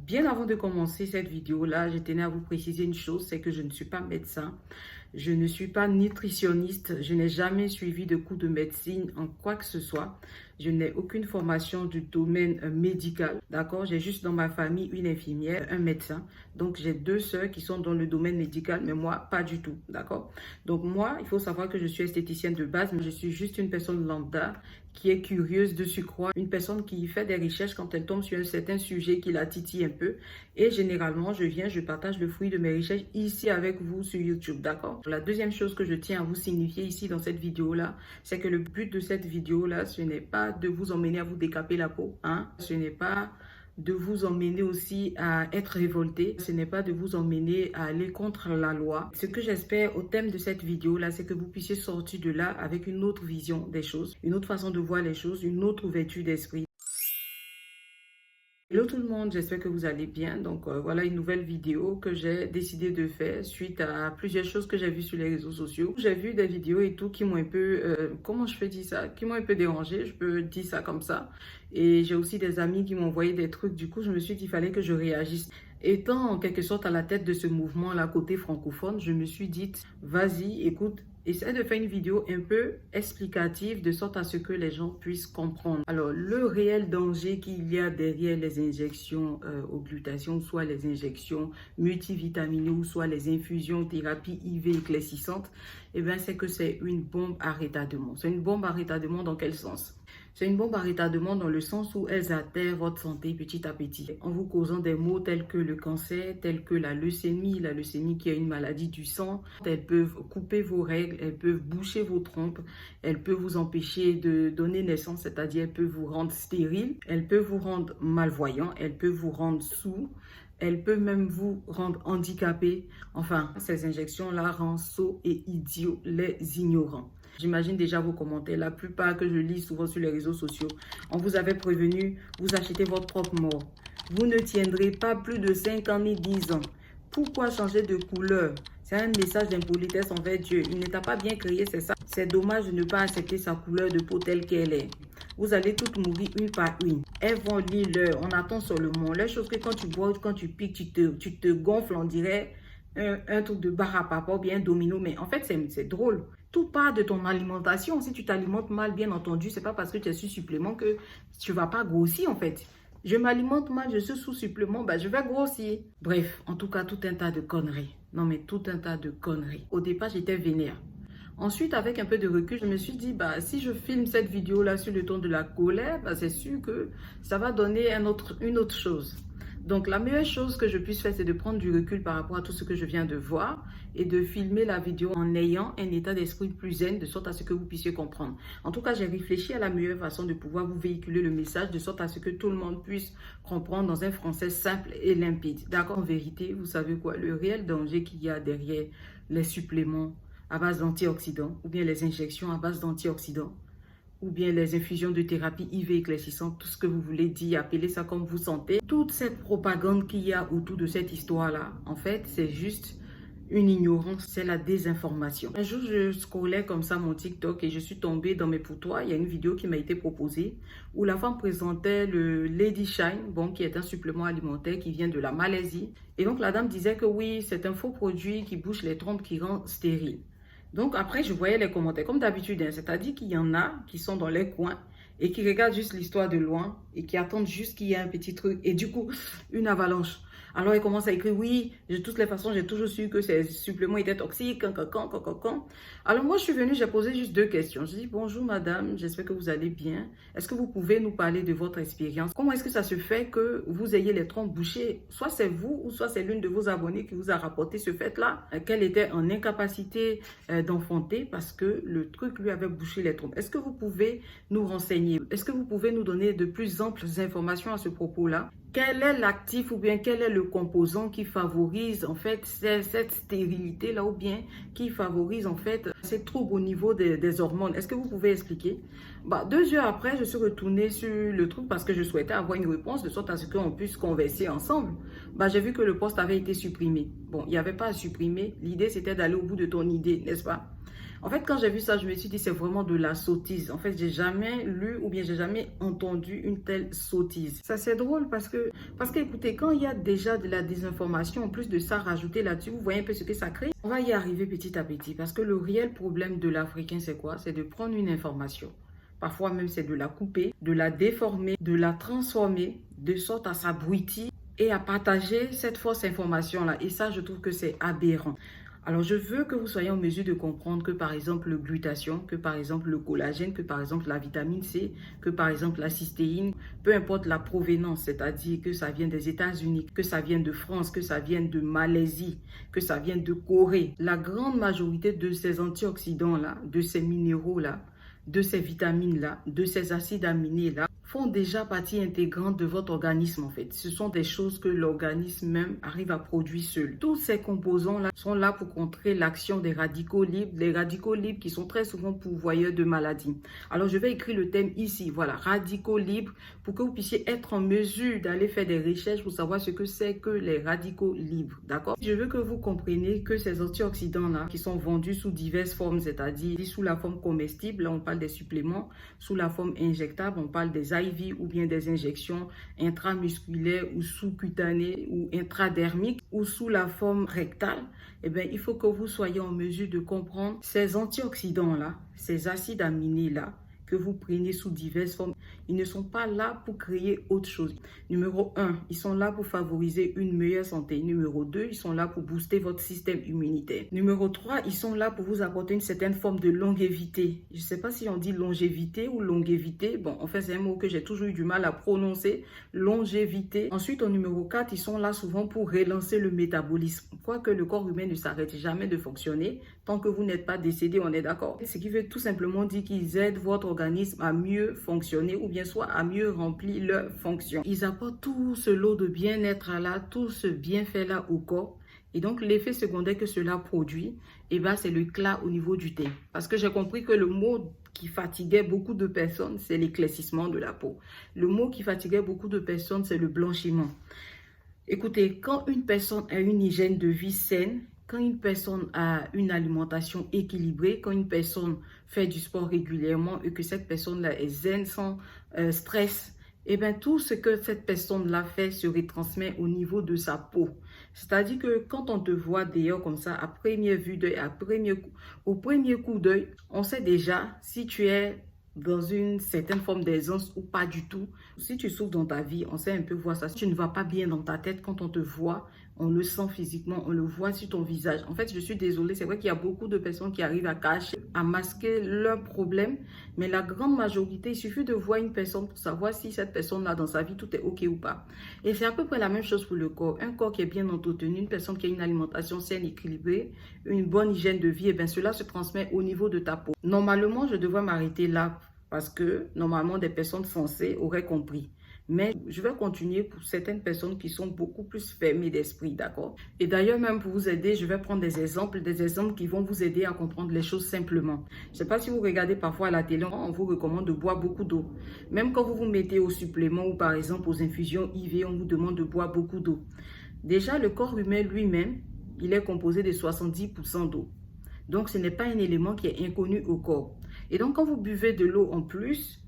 Bien avant de commencer cette vidéo-là, je tenais à vous préciser une chose, c'est que je ne suis pas médecin, je ne suis pas nutritionniste, je n'ai jamais suivi de cours de médecine en quoi que ce soit. Je n'ai aucune formation du domaine médical, d'accord? J'ai juste dans ma famille une infirmière, un médecin. Donc, j'ai deux sœurs qui sont dans le domaine médical, mais moi, pas du tout, d'accord? Donc, moi, il faut savoir que je suis esthéticienne de base, mais je suis juste une personne lambda qui est curieuse de surcroît, une personne qui fait des recherches quand elle tombe sur un certain sujet qui la titille un peu. Et généralement, je partage le fruit de mes recherches ici avec vous sur YouTube, d'accord? La deuxième chose que je tiens à vous signifier ici dans cette vidéo-là, c'est que le but de cette vidéo-là, ce n'est pas de vous emmener à vous décaper la peau, hein? Ce n'est pas de vous emmener aussi à être révolté. Ce n'est pas de vous emmener à aller contre la loi. Ce que j'espère au thème de cette vidéo-là, c'est que vous puissiez sortir de là avec une autre vision des choses, une autre façon de voir les choses, une autre ouverture d'esprit. Hello tout le monde, j'espère que vous allez bien. Donc voilà une nouvelle vidéo que j'ai décidé de faire suite à plusieurs choses que j'ai vues sur les réseaux sociaux. J'ai vu des vidéos et tout qui m'ont un peu, comment je peux dire ça, qui m'ont un peu dérangé, je peux dire ça comme ça. Et j'ai aussi des amis qui m'ont envoyé des trucs, du coup je me suis dit qu'il fallait que je réagisse. Étant en quelque sorte à la tête de ce mouvement-là côté francophone, je me suis dit, vas-y, écoute, essaie de faire une vidéo un peu explicative de sorte à ce que les gens puissent comprendre. Alors, le réel danger qu'il y a derrière les injections au glutathion, soit les injections multivitamineux, soit les infusions thérapie IV éclaircissantes, eh bien, c'est que c'est une bombe à retardement. C'est une bombe à retardement dans quel sens? C'est une bombe à retardement dans le sens où elles atteindent votre santé petit à petit, en vous causant des maux tels que le cancer, tels que la leucémie qui est une maladie du sang. Elles peuvent couper vos règles, elles peuvent boucher vos trompes, elles peuvent vous empêcher de donner naissance, c'est-à-dire elles peuvent vous rendre stérile, elles peuvent vous rendre malvoyant, elles peuvent vous rendre sourd. Elle peut même vous rendre handicapé. Enfin, ces injections-là rendent sots et idiots les ignorants. J'imagine déjà vos commentaires, la plupart que je lis souvent sur les réseaux sociaux. On vous avait prévenu, vous achetez votre propre mort. Vous ne tiendrez pas plus de 5 ans ni 10 ans. Pourquoi changer de couleur? C'est un message d'impolitesse envers Dieu. Il ne t'a pas bien créé, c'est ça. C'est dommage de ne pas accepter sa couleur de peau telle qu'elle est. Vous allez toutes mourir une par une. Elles vont lire l'heure, on attend seulement. Les choses que quand tu bois, quand tu piques, tu te gonfles, on dirait un truc de bar à papa ou bien un domino. Mais en fait, c'est drôle. Tout part de ton alimentation. Si tu t'alimentes mal, bien entendu, c'est pas parce que tu es sous supplément que tu vas pas grossir en fait. Je m'alimente mal, je suis sous supplément, ben je vais grossir. Bref, en tout cas, tout un tas de conneries. Non mais tout un tas de conneries. Au départ, j'étais vénère. Ensuite, avec un peu de recul, je me suis dit, bah, si je filme cette vidéo-là sur le ton de la colère, bah, c'est sûr que ça va donner une autre chose. Donc, la meilleure chose que je puisse faire, c'est de prendre du recul par rapport à tout ce que je viens de voir et de filmer la vidéo en ayant un état d'esprit plus zen, de sorte à ce que vous puissiez comprendre. En tout cas, j'ai réfléchi à la meilleure façon de pouvoir vous véhiculer le message, de sorte à ce que tout le monde puisse comprendre dans un français simple et limpide. D'accord? En vérité, vous savez quoi? Le réel danger qu'il y a derrière les suppléments à base d'antioxydants, ou bien les injections à base d'antioxydants, ou bien les infusions de thérapie IV éclaircissante, tout ce que vous voulez dire, appelez ça comme vous sentez. Toute cette propagande qu'il y a autour de cette histoire-là, en fait, c'est juste une ignorance, c'est la désinformation. Un jour, je scrollais comme ça mon TikTok et je suis tombée dans mes poutoirs. Il y a une vidéo qui m'a été proposée où la femme présentait le Lady Shine, bon, qui est un supplément alimentaire qui vient de la Malaisie. Et donc, la dame disait que oui, c'est un faux produit qui bouche les trompes, qui rend stérile. Donc après, je voyais les commentaires comme d'habitude, hein, c'est-à-dire qu'il y en a qui sont dans les coins et qui regardent juste l'histoire de loin et qui attendent juste qu'il y ait un petit truc et du coup, une avalanche. Alors, ils commencent à écrire, oui, de toutes les façons, j'ai toujours su que ces suppléments étaient toxiques, quand. Alors, moi, je suis venue, j'ai posé juste deux questions. Je dis, bonjour madame, j'espère que vous allez bien. Est-ce que vous pouvez nous parler de votre expérience? Comment est-ce que ça se fait que vous ayez les trompes bouchées? Soit c'est vous, ou soit c'est l'une de vos abonnés qui vous a rapporté ce fait-là, qu'elle était en incapacité d'enfanter parce que le truc lui avait bouché les trompes. Est-ce que vous pouvez nous renseigner? Est-ce que vous pouvez nous donner de plus amples informations à ce propos-là? Quel est l'actif ou bien quel est le composant qui favorise en fait cette stérilité-là ou bien qui favorise en fait ces troubles au niveau des hormones? Est-ce que vous pouvez expliquer? Bah, 2 heures après, je suis retournée sur le truc parce que je souhaitais avoir une réponse de sorte à ce qu'on puisse converser ensemble. Bah, j'ai vu que le post avait été supprimé. Bon, il n'y avait pas à supprimer. L'idée, c'était d'aller au bout de ton idée, n'est-ce pas? En fait, quand j'ai vu ça, je me suis dit, c'est vraiment de la sottise. En fait, j'ai jamais lu ou bien j'ai jamais entendu une telle sottise. Ça, c'est drôle parce que, écoutez, quand il y a déjà de la désinformation, en plus de ça, rajouter là-dessus, vous voyez un peu ce que ça crée. On va y arriver petit à petit parce que le réel problème de l'Africain, c'est quoi? C'est de prendre une information. Parfois même, c'est de la couper, de la déformer, de la transformer de sorte à s'abrutir et à partager cette fausse information-là. Et ça, je trouve que c'est aberrant. Alors, je veux que vous soyez en mesure de comprendre que, par exemple, le glutathion, que, par exemple, le collagène, que, par exemple, la vitamine C, que, par exemple, la cystéine, peu importe la provenance, c'est-à-dire que ça vient des États-Unis, que ça vient de France, que ça vient de Malaisie, que ça vient de Corée. La grande majorité de ces antioxydants-là, de ces minéraux-là, de ces vitamines-là, de ces acides aminés-là, font déjà partie intégrante de votre organisme en fait. Ce sont des choses que l'organisme même arrive à produire seul. Tous ces composants-là sont là pour contrer l'action des radicaux libres, les radicaux libres qui sont très souvent pourvoyeurs de maladies. Alors je vais écrire le thème ici, voilà, radicaux libres, pour que vous puissiez être en mesure d'aller faire des recherches pour savoir ce que c'est que les radicaux libres, d'accord? Je veux que vous compreniez que ces antioxydants-là, qui sont vendus sous diverses formes, c'est-à-dire sous la forme comestible, là on parle des suppléments, sous la forme injectable, on parle des IV ou bien des injections intramusculaires ou sous-cutanées ou intradermiques ou sous la forme rectale, eh bien, il faut que vous soyez en mesure de comprendre ces antioxydants-là, ces acides aminés-là, que vous prenez sous diverses formes, ils ne sont pas là pour créer autre chose. Numéro 1, ils sont là pour favoriser une meilleure santé. Numéro 2, ils sont là pour booster votre système immunitaire. Numéro 3, ils sont là pour vous apporter une certaine forme de longévité. Je ne sais pas si on dit longévité ou longévité. Bon, en fait, c'est un mot que j'ai toujours eu du mal à prononcer. Longévité. Ensuite, au numéro 4, ils sont là souvent pour relancer le métabolisme. Quoique le corps humain ne s'arrête jamais de fonctionner tant que vous n'êtes pas décédé, on est d'accord. Ce qui veut tout simplement dire qu'ils aident votre organisme à mieux fonctionner ou bien soit à mieux remplir leurs fonctions. Ils apportent tout ce lot de bien-être là, tout ce bienfait là au corps. Et donc, l'effet secondaire que cela produit, eh ben, c'est l'éclat au niveau du teint. Parce que j'ai compris que le mot qui fatiguait beaucoup de personnes, c'est l'éclaircissement de la peau. Le mot qui fatiguait beaucoup de personnes, c'est le blanchiment. Écoutez, quand une personne a une hygiène de vie saine, quand une personne a une alimentation équilibrée, quand une personne fait du sport régulièrement et que cette personne-là est zen, sans stress, eh bien, tout ce que cette personne-là fait se retransmet au niveau de sa peau. C'est-à-dire que quand on te voit d'ailleurs comme ça, à première vue d'œil, au premier coup d'œil, on sait déjà si tu es dans une certaine forme d'aisance ou pas du tout. Si tu souffres dans ta vie, on sait un peu voir ça. Si tu ne vas pas bien dans ta tête, quand on te voit, on le sent physiquement, on le voit sur ton visage. En fait, je suis désolée, c'est vrai qu'il y a beaucoup de personnes qui arrivent à cacher, à masquer leurs problèmes, mais la grande majorité, il suffit de voir une personne pour savoir si cette personne-là, dans sa vie, tout est OK ou pas. Et c'est à peu près la même chose pour le corps. Un corps qui est bien entretenu, une personne qui a une alimentation saine, équilibrée, une bonne hygiène de vie, et bien cela se transmet au niveau de ta peau. Normalement, je devrais m'arrêter là parce que, normalement, des personnes sensées auraient compris. Mais je vais continuer pour certaines personnes qui sont beaucoup plus fermées d'esprit, d'accord? Et d'ailleurs, même pour vous aider, je vais prendre des exemples qui vont vous aider à comprendre les choses simplement. Je ne sais pas si vous regardez parfois à la télé, on vous recommande de boire beaucoup d'eau. Même quand vous vous mettez aux suppléments ou par exemple aux infusions IV, on vous demande de boire beaucoup d'eau. Déjà, le corps humain lui-même, il est composé de 70% d'eau. Donc, ce n'est pas un élément qui est inconnu au corps. Et donc, quand vous buvez de l'eau en plus,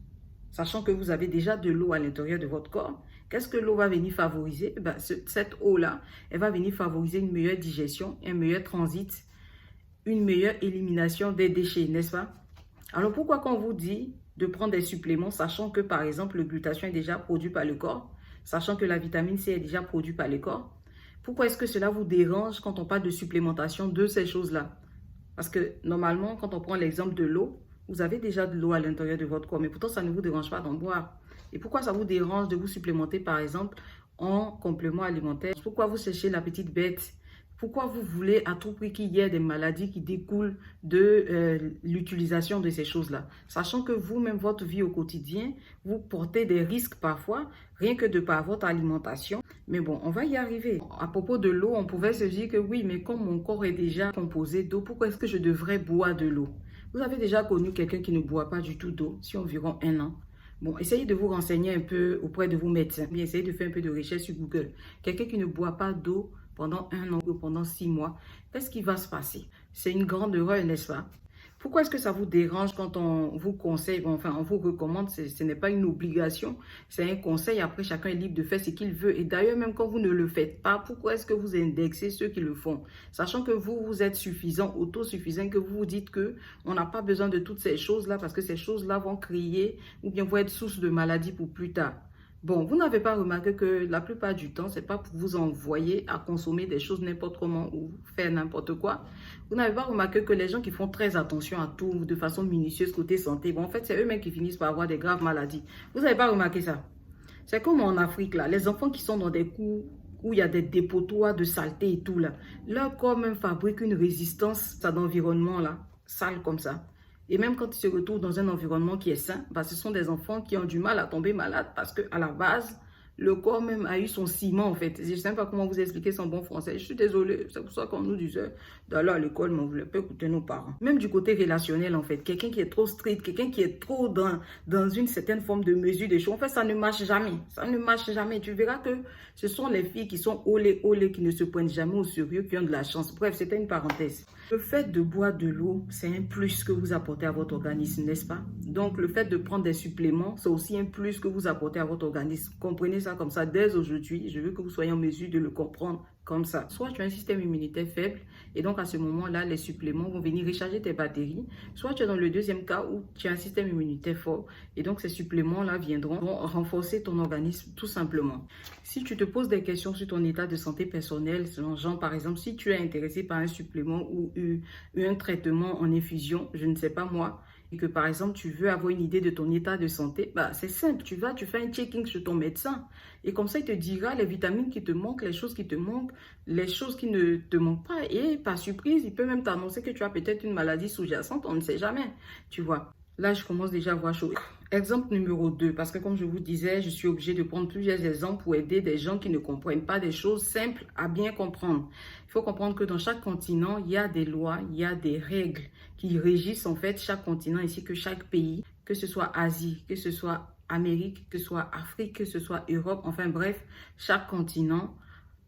sachant que vous avez déjà de l'eau à l'intérieur de votre corps, qu'est-ce que l'eau va venir favoriser? Cette eau-là, elle va venir favoriser une meilleure digestion, un meilleur transit, une meilleure élimination des déchets, n'est-ce pas? Alors, pourquoi quand on vous dit de prendre des suppléments, sachant que, par exemple, le glutathion est déjà produit par le corps, sachant que la vitamine C est déjà produite par le corps, pourquoi est-ce que cela vous dérange quand on parle de supplémentation de ces choses-là? Parce que, normalement, quand on prend l'exemple de l'eau, vous avez déjà de l'eau à l'intérieur de votre corps, mais pourtant, ça ne vous dérange pas d'en boire. Et pourquoi ça vous dérange de vous supplémenter, par exemple, en complément alimentaire? Pourquoi vous cherchez la petite bête? Pourquoi vous voulez à tout prix qu'il y ait des maladies qui découlent de l'utilisation de ces choses-là? Sachant que vous-même, votre vie au quotidien, vous portez des risques parfois, rien que de par votre alimentation. Mais bon, on va y arriver. À propos de l'eau, on pouvait se dire que oui, mais comme mon corps est déjà composé d'eau, pourquoi est-ce que je devrais boire de l'eau? Vous avez déjà connu quelqu'un qui ne boit pas du tout d'eau, si environ 1 an. Bon, essayez de vous renseigner un peu auprès de vos médecins. Bien, essayez de faire un peu de recherche sur Google. Quelqu'un qui ne boit pas d'eau pendant 1 an ou pendant 6 mois, qu'est-ce qui va se passer? C'est une grande erreur, n'est-ce pas? Pourquoi est-ce que ça vous dérange quand on vous conseille, bon, enfin, on vous recommande, ce n'est pas une obligation, c'est un conseil. Après, chacun est libre de faire ce qu'il veut. Et d'ailleurs, même quand vous ne le faites pas, pourquoi est-ce que vous indexez ceux qui le font? Sachant que vous, vous êtes suffisant, autosuffisant, que vous vous dites que on n'a pas besoin de toutes ces choses-là parce que ces choses-là vont créer ou bien vont être source de maladie pour plus tard. Bon, vous n'avez pas remarqué que la plupart du temps, c'est pas pour vous envoyer à consommer des choses n'importe comment ou faire n'importe quoi. Vous n'avez pas remarqué que les gens qui font très attention à tout de façon minutieuse côté santé, bon, en fait, c'est eux-mêmes qui finissent par avoir des graves maladies. Vous n'avez pas remarqué ça? C'est comme en Afrique, là, les enfants qui sont dans des cours où il y a des dépotoirs de saleté et tout, là, leur corps même fabrique une résistance à l'environnement, là, sale comme ça. Et même quand ils se retrouvent dans un environnement qui est sain, bah, ce sont des enfants qui ont du mal à tomber malades parce qu'à la base, le corps même a eu son ciment en fait. Je ne sais pas comment vous expliquer son bon français. Je suis désolée. C'est pour ça qu'on nous disait d'aller à l'école, mais on ne voulait pas écouter nos parents. Même du côté relationnel en fait. Quelqu'un qui est trop strict, quelqu'un qui est trop dans une certaine forme de mesure des choses. En fait, ça ne marche jamais. Ça ne marche jamais. Tu verras que ce sont les filles qui sont olé, qui ne se pointent jamais au sérieux, qui ont de la chance. Bref, c'était une parenthèse. Le fait de boire de l'eau, c'est un plus que vous apportez à votre organisme, n'est-ce pas? Donc, le fait de prendre des suppléments, c'est aussi un plus que vous apportez à votre organisme. Comprenez ça comme ça dès aujourd'hui. Je veux que vous soyez en mesure de le comprendre comme ça. Soit tu as un système immunitaire faible et donc à ce moment-là, les suppléments vont venir recharger tes batteries. Soit tu es dans le deuxième cas où tu as un système immunitaire fort et donc ces suppléments-là vont renforcer ton organisme tout simplement. Si tu te poses des questions sur ton état de santé personnel, genre par exemple, si tu es intéressé par un supplément ou un traitement en infusion, je ne sais pas moi, et que par exemple tu veux avoir une idée de ton état de santé, bah, c'est simple, tu fais un checking chez ton médecin et comme ça il te dira les vitamines qui te manquent, les choses qui te manquent, les choses qui ne te manquent pas et par surprise, il peut même t'annoncer que tu as peut-être une maladie sous-jacente, on ne sait jamais, tu vois. Là, je commence déjà à voir chaud. Exemple numéro 2, parce que comme je vous disais, je suis obligée de prendre plusieurs exemples pour aider des gens qui ne comprennent pas des choses simples à bien comprendre. Il faut comprendre que dans chaque continent, il y a des lois, il y a des règles qui régissent en fait chaque continent ainsi que chaque pays, que ce soit Asie, que ce soit Amérique, que ce soit Afrique, que ce soit Europe, enfin bref, chaque continent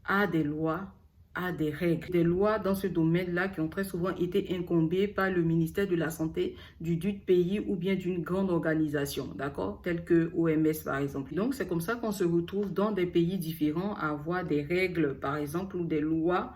a des lois, a des règles, des lois dans ce domaine-là qui ont très souvent été incombées par le ministère de la Santé du pays ou bien d'une grande organisation, d'accord, telle que OMS par exemple. Donc c'est comme ça qu'on se retrouve dans des pays différents à avoir des règles par exemple ou des lois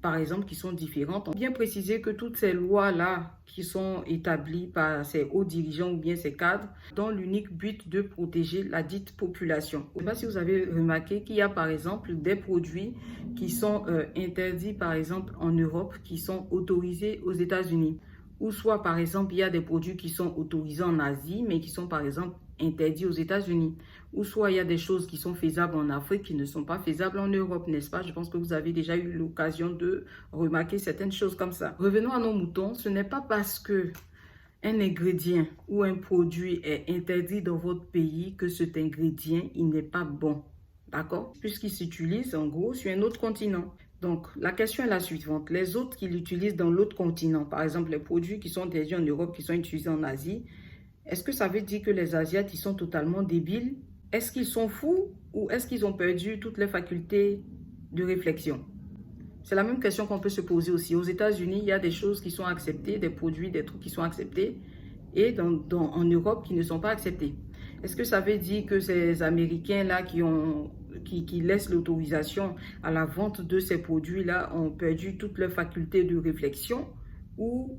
par exemple, qui sont différentes. On vient préciser que toutes ces lois-là qui sont établies par ces hauts dirigeants ou bien ces cadres dans l'unique but de protéger la dite population. Je ne sais pas si vous avez remarqué qu'il y a par exemple des produits qui sont interdits par exemple en Europe, qui sont autorisés aux États-Unis. Ou soit par exemple, il y a des produits qui sont autorisés en Asie, mais qui sont par exemple interdits aux États-Unis. Ou soit il y a des choses qui sont faisables en Afrique qui ne sont pas faisables en Europe, n'est-ce pas? Je pense que vous avez déjà eu l'occasion de remarquer certaines choses comme ça. Revenons à nos moutons. Ce n'est pas parce que un ingrédient ou un produit est interdit dans votre pays que cet ingrédient, il n'est pas bon. D'accord? Puisqu'il s'utilise en gros sur un autre continent. Donc, la question est la suivante. Les autres qui l'utilisent dans l'autre continent, par exemple les produits qui sont interdits en Europe, qui sont utilisés en Asie, est-ce que ça veut dire que les Asiates, ils sont totalement débiles? Est-ce qu'ils sont fous ou est-ce qu'ils ont perdu toutes les facultés de réflexion? C'est la même question qu'on peut se poser aussi. Aux États-Unis, il y a des choses qui sont acceptées, des produits, des trucs qui sont acceptés et en Europe qui ne sont pas acceptés. Est-ce que ça veut dire que ces Américains-là qui laissent l'autorisation à la vente de ces produits-là ont perdu toutes leurs facultés de réflexion ou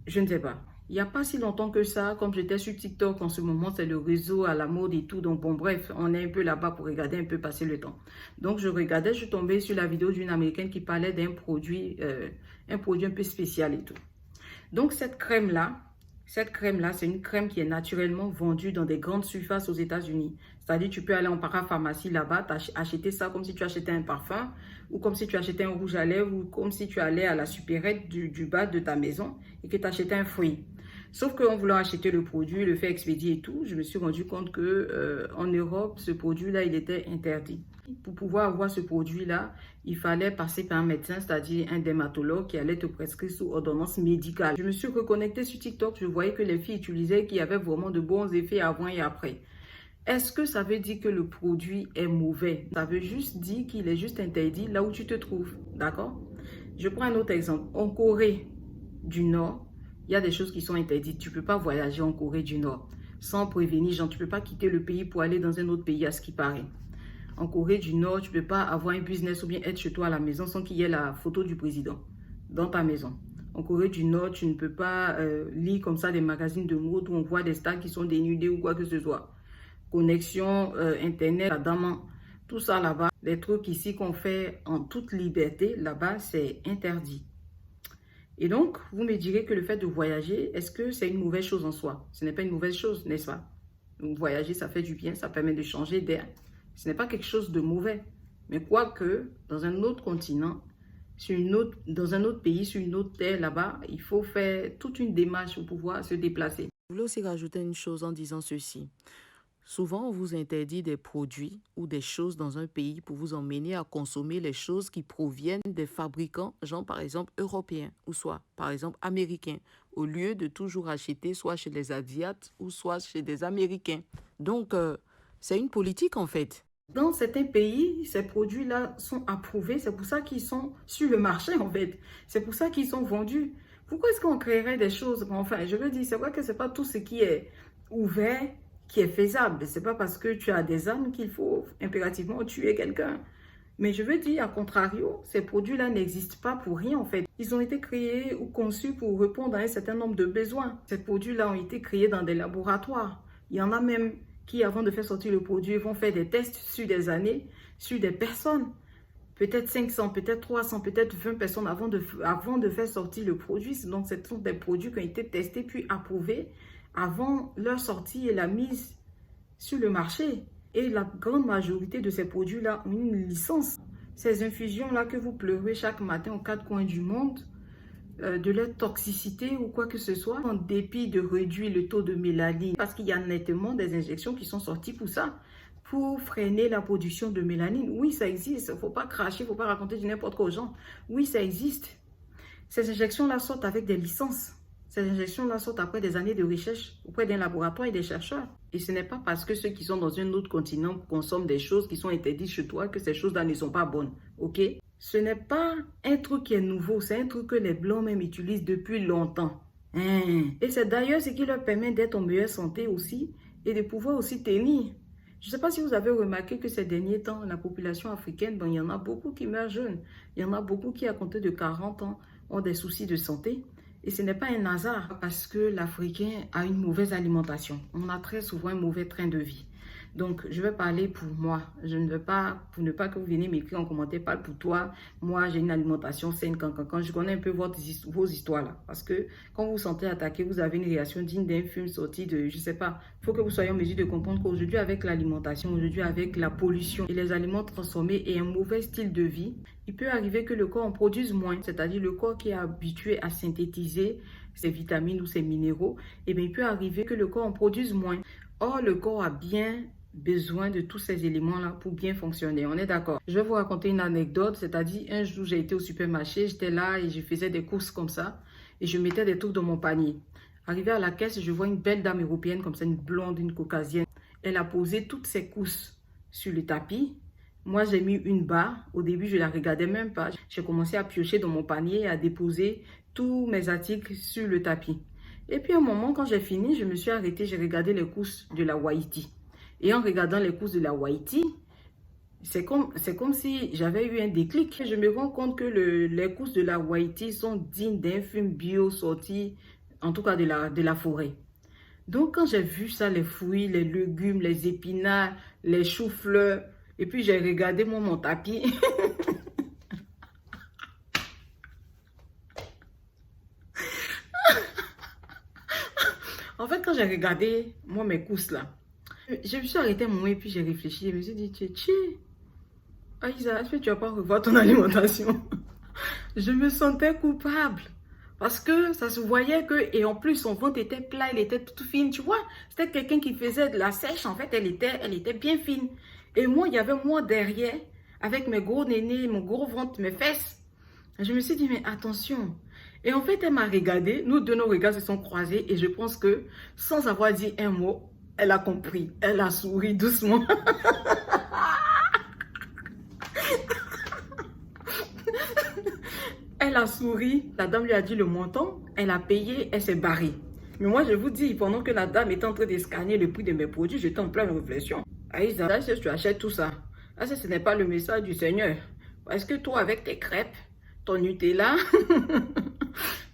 je ne sais pas. Il n'y a pas si longtemps que ça, comme j'étais sur TikTok en ce moment, c'est le réseau à la mode et tout. Donc bon, bref, on est un peu là-bas pour regarder un peu passer le temps. Donc je regardais, je suis tombée sur la vidéo d'une Américaine qui parlait d'un produit, un peu spécial et tout. Donc cette crème-là, c'est une crème qui est naturellement vendue dans des grandes surfaces aux États-Unis. C'est-à-dire, tu peux aller en parapharmacie là-bas, acheter ça comme si tu achetais un parfum, ou comme si tu achetais un rouge à lèvres, ou comme si tu allais à la supérette du bas de ta maison et que tu achetais un fruit. Sauf qu'en voulant acheter le produit, le faire expédier et tout, je me suis rendu compte que en Europe, ce produit-là, il était interdit. Pour pouvoir avoir ce produit-là, il fallait passer par un médecin, c'est-à-dire un dermatologue qui allait te prescrire sous ordonnance médicale. Je me suis reconnectée sur TikTok, je voyais que les filles utilisaient, qu'il y avait vraiment de bons effets avant et après. Est-ce que ça veut dire que le produit est mauvais? Ça veut juste dire qu'il est juste interdit là où tu te trouves, d'accord? Je prends un autre exemple. En Corée du Nord, il y a des choses qui sont interdites. Tu ne peux pas voyager en Corée du Nord sans prévenir, genre tu ne peux pas quitter le pays pour aller dans un autre pays à ce qui paraît. En Corée du Nord, tu ne peux pas avoir un business ou bien être chez toi à la maison sans qu'il y ait la photo du président dans ta maison. En Corée du Nord, tu ne peux pas lire comme ça des magazines de mode où on voit des stars qui sont dénudés ou quoi que ce soit. Connexion, Internet, adamant, tout ça là-bas. Les trucs ici qu'on fait en toute liberté, là-bas, c'est interdit. Et donc, vous me direz que le fait de voyager, est-ce que c'est une mauvaise chose en soi? Ce n'est pas une mauvaise chose, n'est-ce pas? Donc, voyager, ça fait du bien, ça permet de changer d'air. Ce n'est pas quelque chose de mauvais. Mais quoique, dans un autre continent, dans un autre pays, sur une autre terre là-bas, il faut faire toute une démarche pour pouvoir se déplacer. Je voulais aussi rajouter une chose en disant ceci. Souvent, on vous interdit des produits ou des choses dans un pays pour vous emmener à consommer les choses qui proviennent des fabricants, genre par exemple européens ou soit par exemple américains, au lieu de toujours acheter soit chez les Asiates ou soit chez des Américains. Donc, c'est une politique en fait. Dans certains pays, ces produits-là sont approuvés. C'est pour ça qu'ils sont sur le marché, en fait. C'est pour ça qu'ils sont vendus. Pourquoi est-ce qu'on créerait des choses? Enfin, je veux dire, c'est vrai que ce n'est pas tout ce qui est ouvert qui est faisable. Ce n'est pas parce que tu as des armes qu'il faut impérativement tuer quelqu'un. Mais je veux dire, à contrario, ces produits-là n'existent pas pour rien, en fait. Ils ont été créés ou conçus pour répondre à un certain nombre de besoins. Ces produits-là ont été créés dans des laboratoires. Il y en a même qui, avant de faire sortir le produit, vont faire des tests sur des années, sur des personnes. Peut-être 500, peut-être 300, peut-être 20 personnes avant de faire sortir le produit. Donc, ce sont des produits qui ont été testés puis approuvés avant leur sortie et la mise sur le marché. Et la grande majorité de ces produits-là ont une licence. Ces infusions-là que vous pleurez chaque matin aux quatre coins du monde, de leur toxicité ou quoi que ce soit, en dépit de réduire le taux de mélanine, parce qu'il y a nettement des injections qui sont sorties pour ça, pour freiner la production de mélanine. Oui, ça existe, il ne faut pas cracher, il ne faut pas raconter du n'importe quoi aux gens. Oui, ça existe. Ces injections-là sortent avec des licences. Ces injections-là sortent après des années de recherche auprès d'un laboratoire et des chercheurs. Et ce n'est pas parce que ceux qui sont dans un autre continent consomment des choses qui sont interdites chez toi que ces choses-là ne sont pas bonnes, ok? Ce n'est pas un truc qui est nouveau, c'est un truc que les Blancs même utilisent depuis longtemps. Et c'est d'ailleurs ce qui leur permet d'être en meilleure santé aussi et de pouvoir aussi tenir. Je ne sais pas si vous avez remarqué que ces derniers temps, la population africaine, il y en a beaucoup qui meurent jeunes. Il y en a beaucoup qui, à compter de 40 ans, ont des soucis de santé. Et ce n'est pas un hasard parce que l'Africain a une mauvaise alimentation. On a très souvent un mauvais train de vie. Donc, je vais parler pour moi. Je ne veux pas, pour ne pas que vous veniez m'écrire en commentaire, parle pour toi. Moi, j'ai une alimentation saine quand je connais un peu vos histoires là. Parce que quand vous vous sentez attaqué, vous avez une réaction digne d'un film sorti de, je ne sais pas. Il faut que vous soyez en mesure de comprendre qu'aujourd'hui, avec l'alimentation, aujourd'hui, avec la pollution et les aliments transformés et un mauvais style de vie, il peut arriver que le corps en produise moins. C'est-à-dire le corps qui est habitué à synthétiser ses vitamines ou ses minéraux, eh bien, il peut arriver que le corps en produise moins. Or, le corps a bien besoin de tous ces éléments-là pour bien fonctionner. On est d'accord? Je vais vous raconter une anecdote, c'est-à-dire un jour, j'ai été au supermarché, j'étais là et je faisais des courses comme ça et je mettais des trucs dans mon panier. Arrivé à la caisse, je vois une belle dame européenne comme ça, une blonde, une caucasienne. Elle a posé toutes ses courses sur le tapis. Moi, j'ai mis une barre. Au début, je la regardais même pas. J'ai commencé à piocher dans mon panier et à déposer tous mes articles sur le tapis. Et puis, à un moment, quand j'ai fini, je me suis arrêtée, j'ai regardé les courses de la Wahiti. Et en regardant les courses de la Wahiti, c'est comme si j'avais eu un déclic. Je me rends compte que les courses de la Wahiti sont dignes d'un film bio sorti, en tout cas de la forêt. Donc, quand j'ai vu ça, les fruits, les légumes, les épinards, les choux-fleurs, et puis j'ai regardé mon tapis. En fait, quand j'ai regardé, mes courses là, je me suis arrêtée un moment et puis j'ai réfléchi. Je me suis dit, Aïssa, est-ce que tu vas pas revoir ton alimentation? Je me sentais coupable. Parce que ça se voyait que, et en plus, son ventre était plat, elle était toute fine, tu vois. C'était quelqu'un qui faisait de la sèche, en fait, elle était bien fine. Et moi, il y avait moi derrière, avec mes gros nénés, mon gros ventre, mes fesses. Je me suis dit, mais attention. Et en fait, elle m'a regardé, nous deux, nos regards se sont croisés, et je pense que, sans avoir dit un mot, elle a compris. Elle a souri doucement. Elle a souri, la dame lui a dit le montant, elle a payé, elle s'est barrée. Mais moi, je vous dis, pendant que la dame était en train de scanner le prix de mes produits, j'étais en pleine réflexion. Aïssa, si tu achètes tout ça, ce n'est pas le message du Seigneur. Est-ce que toi, avec tes crêpes, ton Nutella,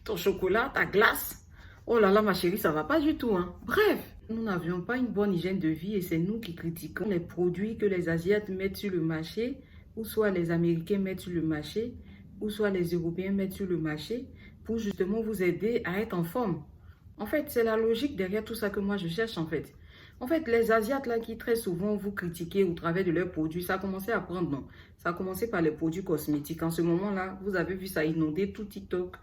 ton chocolat, ta glace, oh là là, ma chérie, ça va pas du tout, hein. Bref, nous n'avions pas une bonne hygiène de vie et c'est nous qui critiquons les produits que les Asiates mettent sur le marché, ou soit les Américains mettent sur le marché, ou soit les Européens mettent sur le marché, pour justement vous aider à être en forme. En fait, c'est la logique derrière tout ça que moi je cherche en fait. En fait, les Asiates là qui très souvent vous critiquez au travers de leurs produits, ça a commencé à prendre, non. Ça a commencé par les produits cosmétiques. En ce moment-là, vous avez vu ça inonder tout TikTok,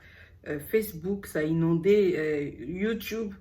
Facebook, ça a inondé YouTube.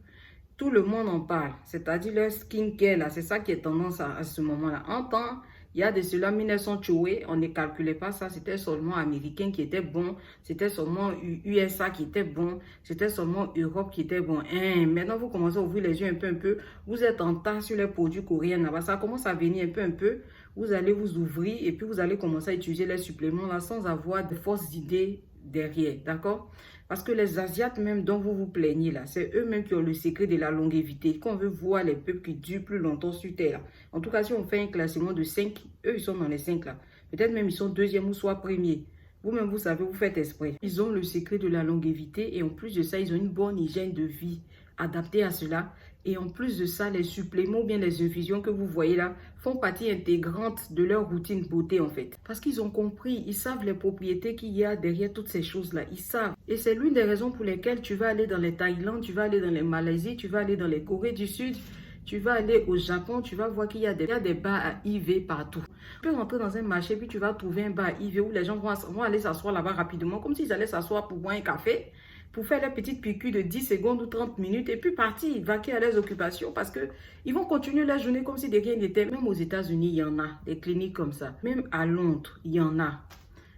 Tout le monde en parle. C'est-à-dire leur skincare là, c'est ça qui est tendance à ce moment-là. En temps, il y a de cela 1900, on ne calculait pas ça, c'était seulement américain qui était bon, c'était seulement USA qui était bon, c'était seulement Europe qui était bon. Maintenant, vous commencez à ouvrir les yeux un peu, vous êtes en tas sur les produits coréens là-bas, ça commence à venir un peu, vous allez vous ouvrir et puis vous allez commencer à utiliser les suppléments là sans avoir de fausses idées derrière, d'accord? Parce que les Asiates même dont vous vous plaignez là, c'est eux-mêmes qui ont le secret de la longévité. Quand on veut voir les peuples qui durent plus longtemps sur Terre. En tout cas, si on fait un classement de 5, eux ils sont dans les 5 là. Peut-être même ils sont deuxième ou soit premier. Vous-même vous savez, vous faites exprès. Ils ont le secret de la longévité et en plus de ça, ils ont une bonne hygiène de vie adaptée à cela. Et en plus de ça, les suppléments ou bien les infusions que vous voyez là font partie intégrante de leur routine beauté en fait. Parce qu'ils ont compris, ils savent les propriétés qu'il y a derrière toutes ces choses-là. Ils savent. Et c'est l'une des raisons pour lesquelles tu vas aller dans les Thaïlandes, tu vas aller dans les Malaisie, tu vas aller dans les Corées du Sud, tu vas aller au Japon, tu vas voir qu'il y a des bars à IV partout. Tu peux rentrer dans un marché puis tu vas trouver un bar à IV où les gens vont aller s'asseoir là-bas rapidement, comme s'ils allaient s'asseoir pour boire un café, pour faire leur petite piqûre de 10 secondes ou 30 minutes et puis partir, vaquer à leurs occupations parce qu'ils vont continuer la journée comme si de rien n'était. Même aux États-Unis, il y en a des cliniques comme ça. Même à Londres, il y en a.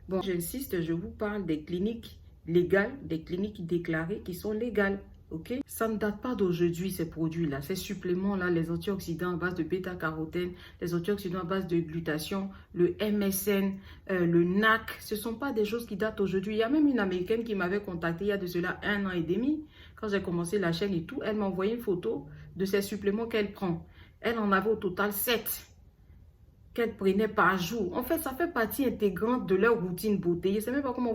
Bon, j'insiste, je vous parle des cliniques légales, des cliniques déclarées qui sont légales. Ok, ça ne date pas d'aujourd'hui ces produits-là, ces suppléments-là, les antioxydants à base de bêta-carotène, les antioxydants à base de glutathion, le MSN, le NAC, ce ne sont pas des choses qui datent aujourd'hui. Il y a même une Américaine qui m'avait contacté il y a de cela 1 an et demi, quand j'ai commencé la chaîne et tout, elle m'a envoyé une photo de ces suppléments qu'elle prend. Elle en avait au total 7 qu'elle prenait par jour. En fait, ça fait partie intégrante de leur routine beauté. Je ne sais même pas comment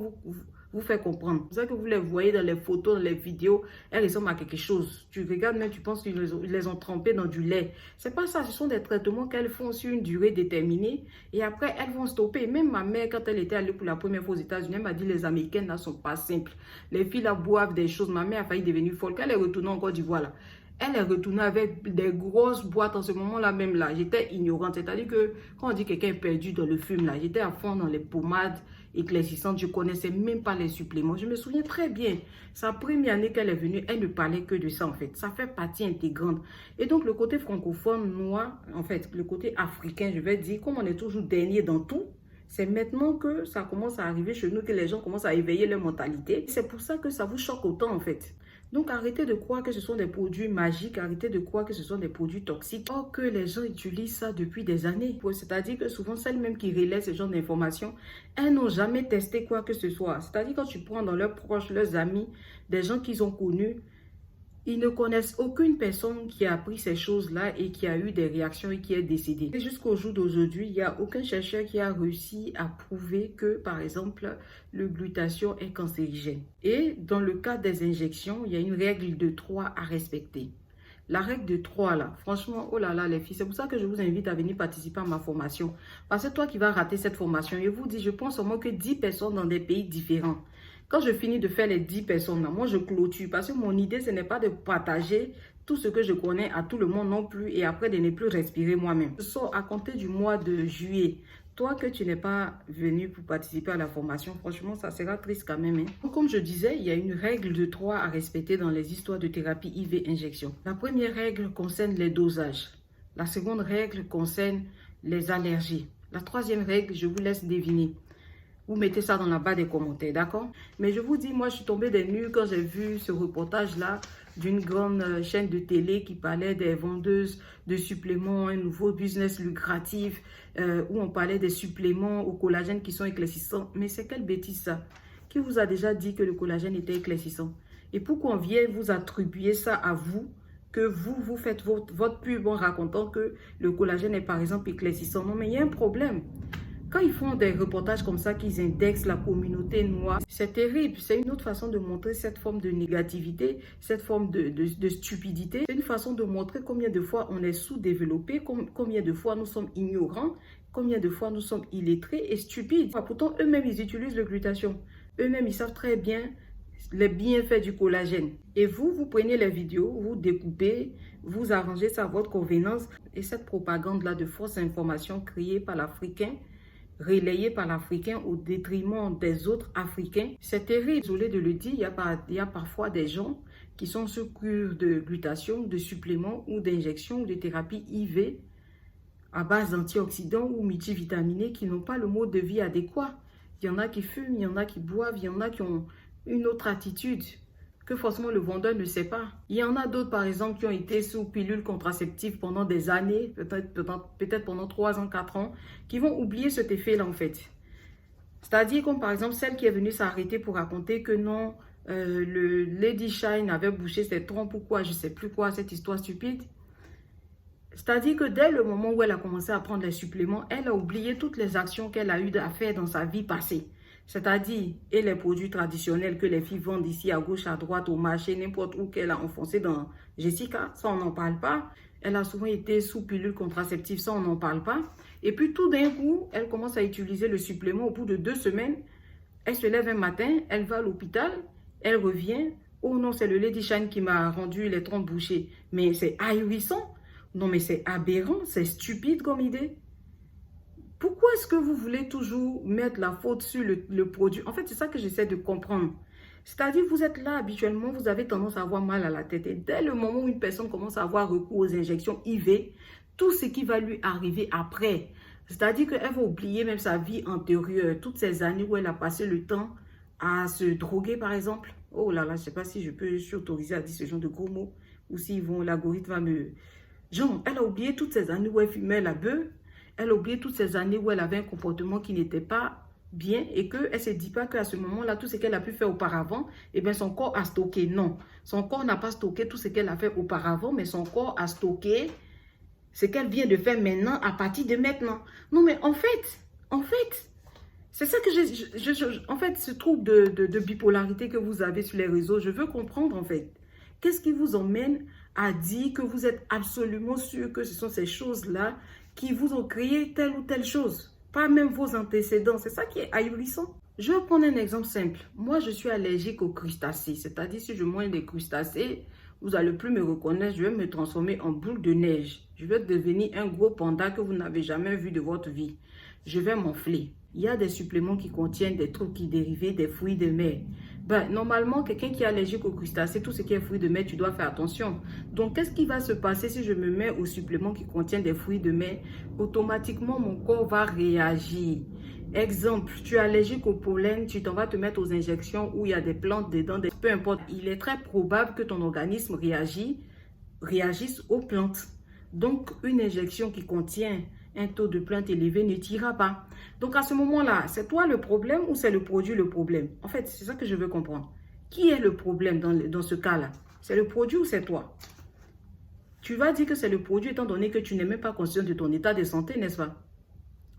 vous faire comprendre. C'est ça que vous les voyez dans les photos, dans les vidéos, elles ressemblent à quelque chose. Tu regardes même, tu penses qu'ils les ont trempées dans du lait. C'est pas ça, ce sont des traitements qu'elles font sur une durée déterminée et après elles vont stopper. Même ma mère, quand elle était allée pour la première fois aux États-Unis, elle m'a dit les Américaines là sont pas simples. Les filles là boivent des choses. Ma mère a failli devenir folle. Quand elle est retournée en Côte d'Ivoire là, elle est retournée avec des grosses boîtes en ce moment-là même là. J'étais ignorante. C'est-à-dire que quand on dit quelqu'un est perdu dans le fume là, j'étais à fond dans les pommades éclaircissantes. Je ne connaissais même pas les suppléments. Je me souviens très bien. Sa première année qu'elle est venue, elle ne parlait que de ça en fait. Ça fait partie intégrante. Et donc le côté francophone, noir, en fait, le côté africain, je vais dire, comme on est toujours dernier dans tout, c'est maintenant que ça commence à arriver chez nous, que les gens commencent à éveiller leur mentalité. C'est pour ça que ça vous choque autant en fait. Donc arrêtez de croire que ce sont des produits magiques, arrêtez de croire que ce sont des produits toxiques. Or que les gens utilisent ça depuis des années. C'est-à-dire que souvent celles mêmes qui relaient ce genre d'informations, elles n'ont jamais testé quoi que ce soit. C'est-à-dire quand tu prends dans leurs proches, leurs amis, des gens qu'ils ont connus, ils ne connaissent aucune personne qui a appris ces choses-là et qui a eu des réactions et qui est décédée. Et jusqu'au jour d'aujourd'hui, il n'y a aucun chercheur qui a réussi à prouver que, par exemple, le glutathion est cancérigène. Et dans le cas des injections, il y a une règle de 3 à respecter. La règle de 3 là, franchement, oh là là les filles, c'est pour ça que je vous invite à venir participer à ma formation. Parce que toi qui vas rater cette formation, je vous dis, je pense seulement que 10 personnes dans des pays différents. Quand je finis de faire les 10 personnes là, moi je clôture parce que mon idée ce n'est pas de partager tout ce que je connais à tout le monde non plus et après de ne plus respirer moi-même. Je sors à compter du mois de juillet. Toi que tu n'es pas venu pour participer à la formation, franchement ça sera triste quand même. Hein? Comme je disais, il y a une règle de 3 à respecter dans les histoires de thérapie IV injection. La première règle concerne les dosages. La seconde règle concerne les allergies. La troisième règle, je vous laisse deviner. Vous mettez ça dans la barre des commentaires, d'accord? Mais je vous dis, moi, je suis tombée des nues quand j'ai vu ce reportage-là d'une grande chaîne de télé qui parlait des vendeuses de suppléments, un nouveau business lucratif, où on parlait des suppléments au collagène qui sont éclaircissants. Mais c'est quelle bêtise ça? Qui vous a déjà dit que le collagène était éclaircissant? Et pourquoi on vient vous attribuer ça à vous, que vous faites votre pub en racontant que le collagène est par exemple éclaircissant? Non, mais il y a un problème. Quand ils font des reportages comme ça, qu'ils indexent la communauté noire, c'est terrible. C'est une autre façon de montrer cette forme de négativité, cette forme de stupidité. C'est une façon de montrer combien de fois on est sous-développé, combien de fois nous sommes ignorants, combien de fois nous sommes illettrés et stupides. Pourtant, eux-mêmes, ils utilisent le glutathion. Eux-mêmes, ils savent très bien les bienfaits du collagène. Et vous prenez les vidéos, vous découpez, vous arrangez ça à votre convenance. Et cette propagande-là de fausses informations créée par l'Africain, relayé par l'Africain au détriment des autres Africains. C'est terrible, désolé de le dire, il y a parfois des gens qui sont sous cure de glutathion, de suppléments ou d'injections ou de thérapie IV à base d'antioxydants ou multivitaminés qui n'ont pas le mode de vie adéquat. Il y en a qui fument, il y en a qui boivent, il y en a qui ont une autre attitude que forcément le vendeur ne sait pas. Il y en a d'autres, par exemple, qui ont été sous pilules contraceptives pendant des années, peut-être pendant 3 ans, 4 ans, qui vont oublier cet effet-là, en fait. C'est-à-dire, comme par exemple, celle qui est venue s'arrêter pour raconter que non, le Lady Shine avait bouché ses trompes ou quoi, je ne sais plus quoi, cette histoire stupide. C'est-à-dire que dès le moment où elle a commencé à prendre les suppléments, elle a oublié toutes les actions qu'elle a eues à faire dans sa vie passée. C'est-à-dire, et les produits traditionnels que les filles vendent ici à gauche, à droite, au marché, n'importe où qu'elle a enfoncé dans Jessica, ça on n'en parle pas. Elle a souvent été sous pilule contraceptive, ça on n'en parle pas. Et puis tout d'un coup, elle commence à utiliser le supplément au bout de 2 semaines. Elle se lève un matin, elle va à l'hôpital, elle revient. Oh non, c'est le Lady Shine qui m'a rendu les trompes bouchées. Mais c'est ahurissant. Non mais c'est aberrant, c'est stupide comme idée. Pourquoi est-ce que vous voulez toujours mettre la faute sur le produit? En fait, c'est ça que j'essaie de comprendre. C'est-à-dire, vous êtes là habituellement, vous avez tendance à avoir mal à la tête. Et dès le moment où une personne commence à avoir recours aux injections IV, tout ce qui va lui arriver après, c'est-à-dire qu'elle va oublier même sa vie antérieure, toutes ces années où elle a passé le temps à se droguer, par exemple. Oh là là, je ne sais pas si je peux s'autoriser à dire ce genre de gros mots, ou si l'algorithme va me... Genre, elle a oublié toutes ces années où elle fumait la beuh. Elle a oublié toutes ces années où elle avait un comportement qui n'était pas bien et qu'elle ne se dit pas qu'à ce moment-là, tout ce qu'elle a pu faire auparavant, eh bien, son corps a stocké. Non, son corps n'a pas stocké tout ce qu'elle a fait auparavant, mais son corps a stocké ce qu'elle vient de faire maintenant à partir de maintenant. Non, mais en fait, c'est ça que en fait, ce trouble de bipolarité que vous avez sur les réseaux, je veux comprendre en fait. Qu'est-ce qui vous emmène à dire que vous êtes absolument sûr que ce sont ces choses-là qui vous ont créé telle ou telle chose, pas même vos antécédents. C'est ça qui est ahurissant. Je vais prendre un exemple simple. Moi, je suis allergique aux crustacés. C'est-à-dire, si je mange des crustacés, vous n'allez plus me reconnaître. Je vais me transformer en boule de neige. Je vais devenir un gros panda que vous n'avez jamais vu de votre vie. Je vais m'enfler. Il y a des suppléments qui contiennent des trucs qui dérivent des fruits de mer. Ben, normalement, quelqu'un qui est allergique aux crustacés, tout ce qui est fruits de mer, tu dois faire attention. Donc, qu'est-ce qui va se passer si je me mets aux suppléments qui contiennent des fruits de mer? Automatiquement, mon corps va réagir. Exemple, tu es allergique au pollen, tu t'en vas te mettre aux injections où il y a des plantes dedans, peu importe. Il est très probable que ton organisme réagisse aux plantes. Donc, une injection qui contient un taux de plainte élevé ne t'ira pas. Donc, à ce moment-là, c'est toi le problème ou c'est le produit le problème? En fait, c'est ça que je veux comprendre. Qui est le problème dans ce cas-là? C'est le produit ou c'est toi? Tu vas dire que c'est le produit étant donné que tu n'es même pas conscient de ton état de santé, n'est-ce pas?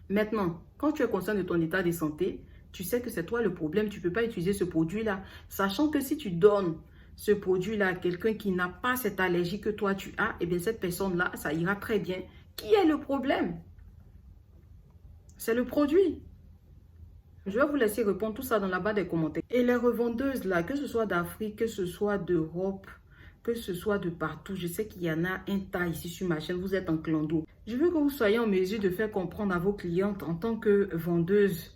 Maintenant, quand tu es conscient de ton état de santé, tu sais que c'est toi le problème. Tu ne peux pas utiliser ce produit-là. Sachant que si tu donnes ce produit-là à quelqu'un qui n'a pas cette allergie que toi tu as, eh bien cette personne-là, ça ira très bien. Qui est le problème? C'est le produit. Je vais vous laisser répondre tout ça dans la barre des commentaires. Et les revendeuses là, que ce soit d'Afrique, que ce soit d'Europe, que ce soit de partout, je sais qu'il y en a un tas ici sur ma chaîne, vous êtes en clando. Je veux que vous soyez en mesure de faire comprendre à vos clientes en tant que vendeuse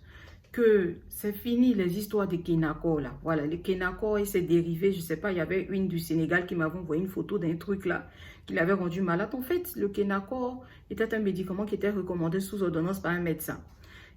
que c'est fini les histoires de Kenacor là. Voilà, le Kenacor et ses dérivés, je ne sais pas, il y avait une du Sénégal qui m'avait envoyé une photo d'un truc là, qui l'avait rendu malade. En fait, le Kenacor était un médicament qui était recommandé sous ordonnance par un médecin.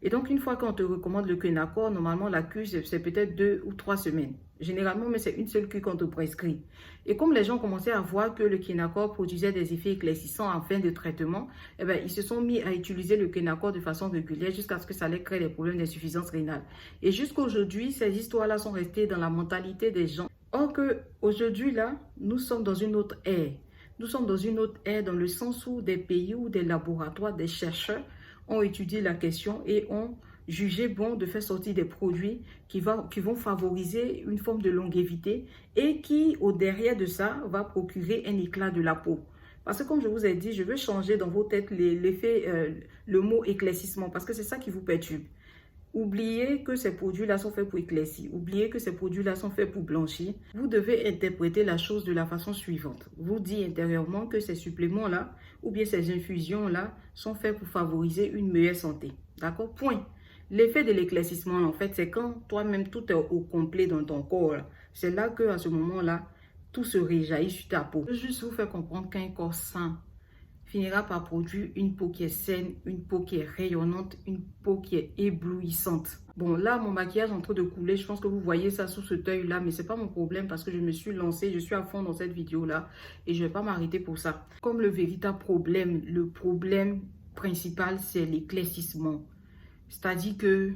Et donc, une fois qu'on te recommande le Kenacor, normalement, la cure, c'est peut-être 2 ou 3 semaines. Généralement, mais c'est une seule cure qu'on te prescrit. Et comme les gens commençaient à voir que le Kenacor produisait des effets éclaircissants en fin de traitement, eh bien, ils se sont mis à utiliser le Kenacor de façon régulière jusqu'à ce que ça leur crée des problèmes d'insuffisance rénale. Et jusqu'à aujourd'hui, ces histoires-là sont restées dans la mentalité des gens. Or qu'aujourd'hui, là, nous sommes dans une autre ère. Nous sommes dans une autre ère dans le sens où des pays ou des laboratoires, des chercheurs ont étudié la question et ont jugé bon de faire sortir des produits qui vont favoriser une forme de longévité et qui, au derrière de ça, va procurer un éclat de la peau. Parce que comme je vous ai dit, je veux changer dans vos têtes l'effet, le mot éclaircissement, parce que c'est ça qui vous perturbe. Oubliez que ces produits-là sont faits pour éclaircir. Oubliez que ces produits-là sont faits pour blanchir. Vous devez interpréter la chose de la façon suivante. Vous dites intérieurement que ces suppléments-là ou bien ces infusions-là sont faits pour favoriser une meilleure santé. D'accord? Point. L'effet de l'éclaircissement, en fait, c'est quand toi-même tout est au complet dans ton corps. C'est là qu'à ce moment-là, tout se réjaillit sur ta peau. Je veux juste vous faire comprendre qu'un corps sain finira par produire une peau qui est saine, une peau qui est rayonnante, une peau qui est éblouissante. Bon, là, mon maquillage est en train de couler. Je pense que vous voyez ça sous ce œil-là, mais ce n'est pas mon problème parce que je me suis lancée, je suis à fond dans cette vidéo-là et je ne vais pas m'arrêter pour ça. Comme le véritable problème, le problème principal, c'est l'éclaircissement. C'est-à-dire que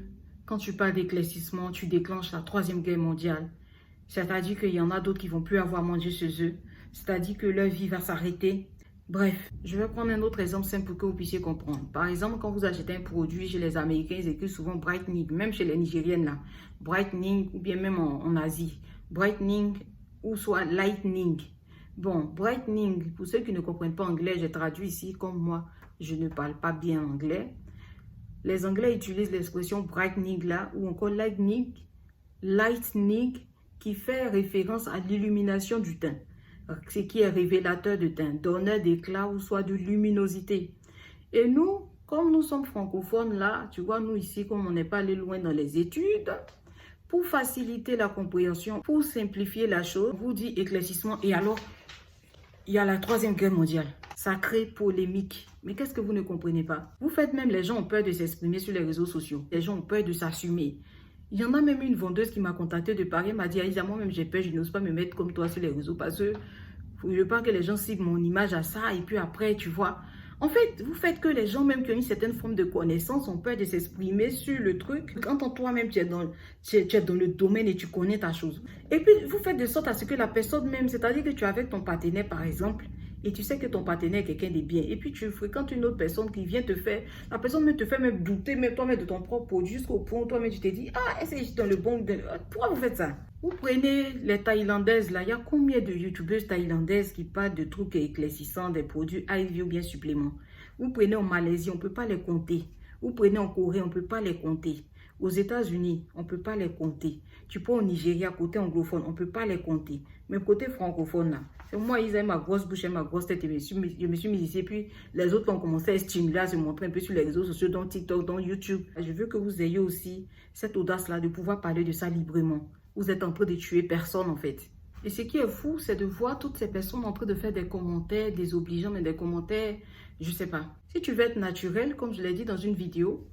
quand tu parles d'éclaircissement, tu déclenches la 3e guerre mondiale. C'est-à-dire qu'il y en a d'autres qui ne vont plus avoir mangé chez eux. C'est-à-dire que leur vie va s'arrêter. Bref, je vais prendre un autre exemple simple pour que vous puissiez comprendre. Par exemple, quand vous achetez un produit chez les Américains, ils écrivent souvent brightening, même chez les Nigériennes là. Brightening ou bien même en Asie. Brightening ou soit lightening. Bon, brightening, pour ceux qui ne comprennent pas anglais, j'ai traduit ici comme moi, je ne parle pas bien anglais. Les Anglais utilisent l'expression brightening là ou encore lightening qui fait référence à l'illumination du teint. Ce qui est révélateur de teint, donneur d'éclat ou soit de luminosité. Et nous, comme nous sommes francophones là, tu vois, nous ici, comme on n'est pas allé loin dans les études, pour faciliter la compréhension, pour simplifier la chose, on vous dit éclaircissement et alors, il y a la 3e guerre mondiale. Ça crée polémique. Mais qu'est-ce que vous ne comprenez pas? Vous faites même, les gens ont peur de s'exprimer sur les réseaux sociaux. Les gens ont peur de s'assumer. Il y en a même une vendeuse qui m'a contacté de Paris, m'a dit, Aïssa, moi-même j'ai peur, je n'ose pas me mettre comme toi sur les réseaux parce que je veux pas que les gens ciblent mon image à ça et puis après, tu vois. En fait, vous faites que les gens même qui ont une certaine forme de connaissance ont peur de s'exprimer sur le truc. Quand toi-même tu es dans le domaine et tu connais ta chose. Et puis, vous faites de sorte à ce que la personne même, c'est-à-dire que tu es avec ton partenaire par exemple, et tu sais que ton partenaire est quelqu'un de bien. Et puis tu fréquentes une autre personne qui vient te faire, la personne même te fait même douter, même toi-même de ton propre produit, jusqu'au point où toi-même tu te dis, ah, est-ce que je suis dans le bon... Pourquoi vous faites ça? Vous prenez les Thaïlandaises, là, il y a combien de youtubeuses thaïlandaises qui parlent de trucs éclaircissants, des produits IV ou bien suppléments? Vous prenez en Malaisie, on ne peut pas les compter. Vous prenez en Corée, on ne peut pas les compter. Aux États-Unis, on ne peut pas les compter. Tu prends au Nigeria, côté anglophone, on ne peut pas les compter. Mais côté francophone, là, c'est moi, ils avaient ma grosse bouche et ma grosse tête. Et je me suis mis ici. Et puis, les autres ont commencé à stimuler, à se montrer un peu sur les réseaux sociaux, dans TikTok, dans YouTube. Je veux que vous ayez aussi cette audace-là de pouvoir parler de ça librement. Vous êtes en train de tuer personne, en fait. Et ce qui est fou, c'est de voir toutes ces personnes en train de faire des commentaires désobligeants, mais des commentaires, je ne sais pas. Si tu veux être naturel, comme je l'ai dit dans une vidéo,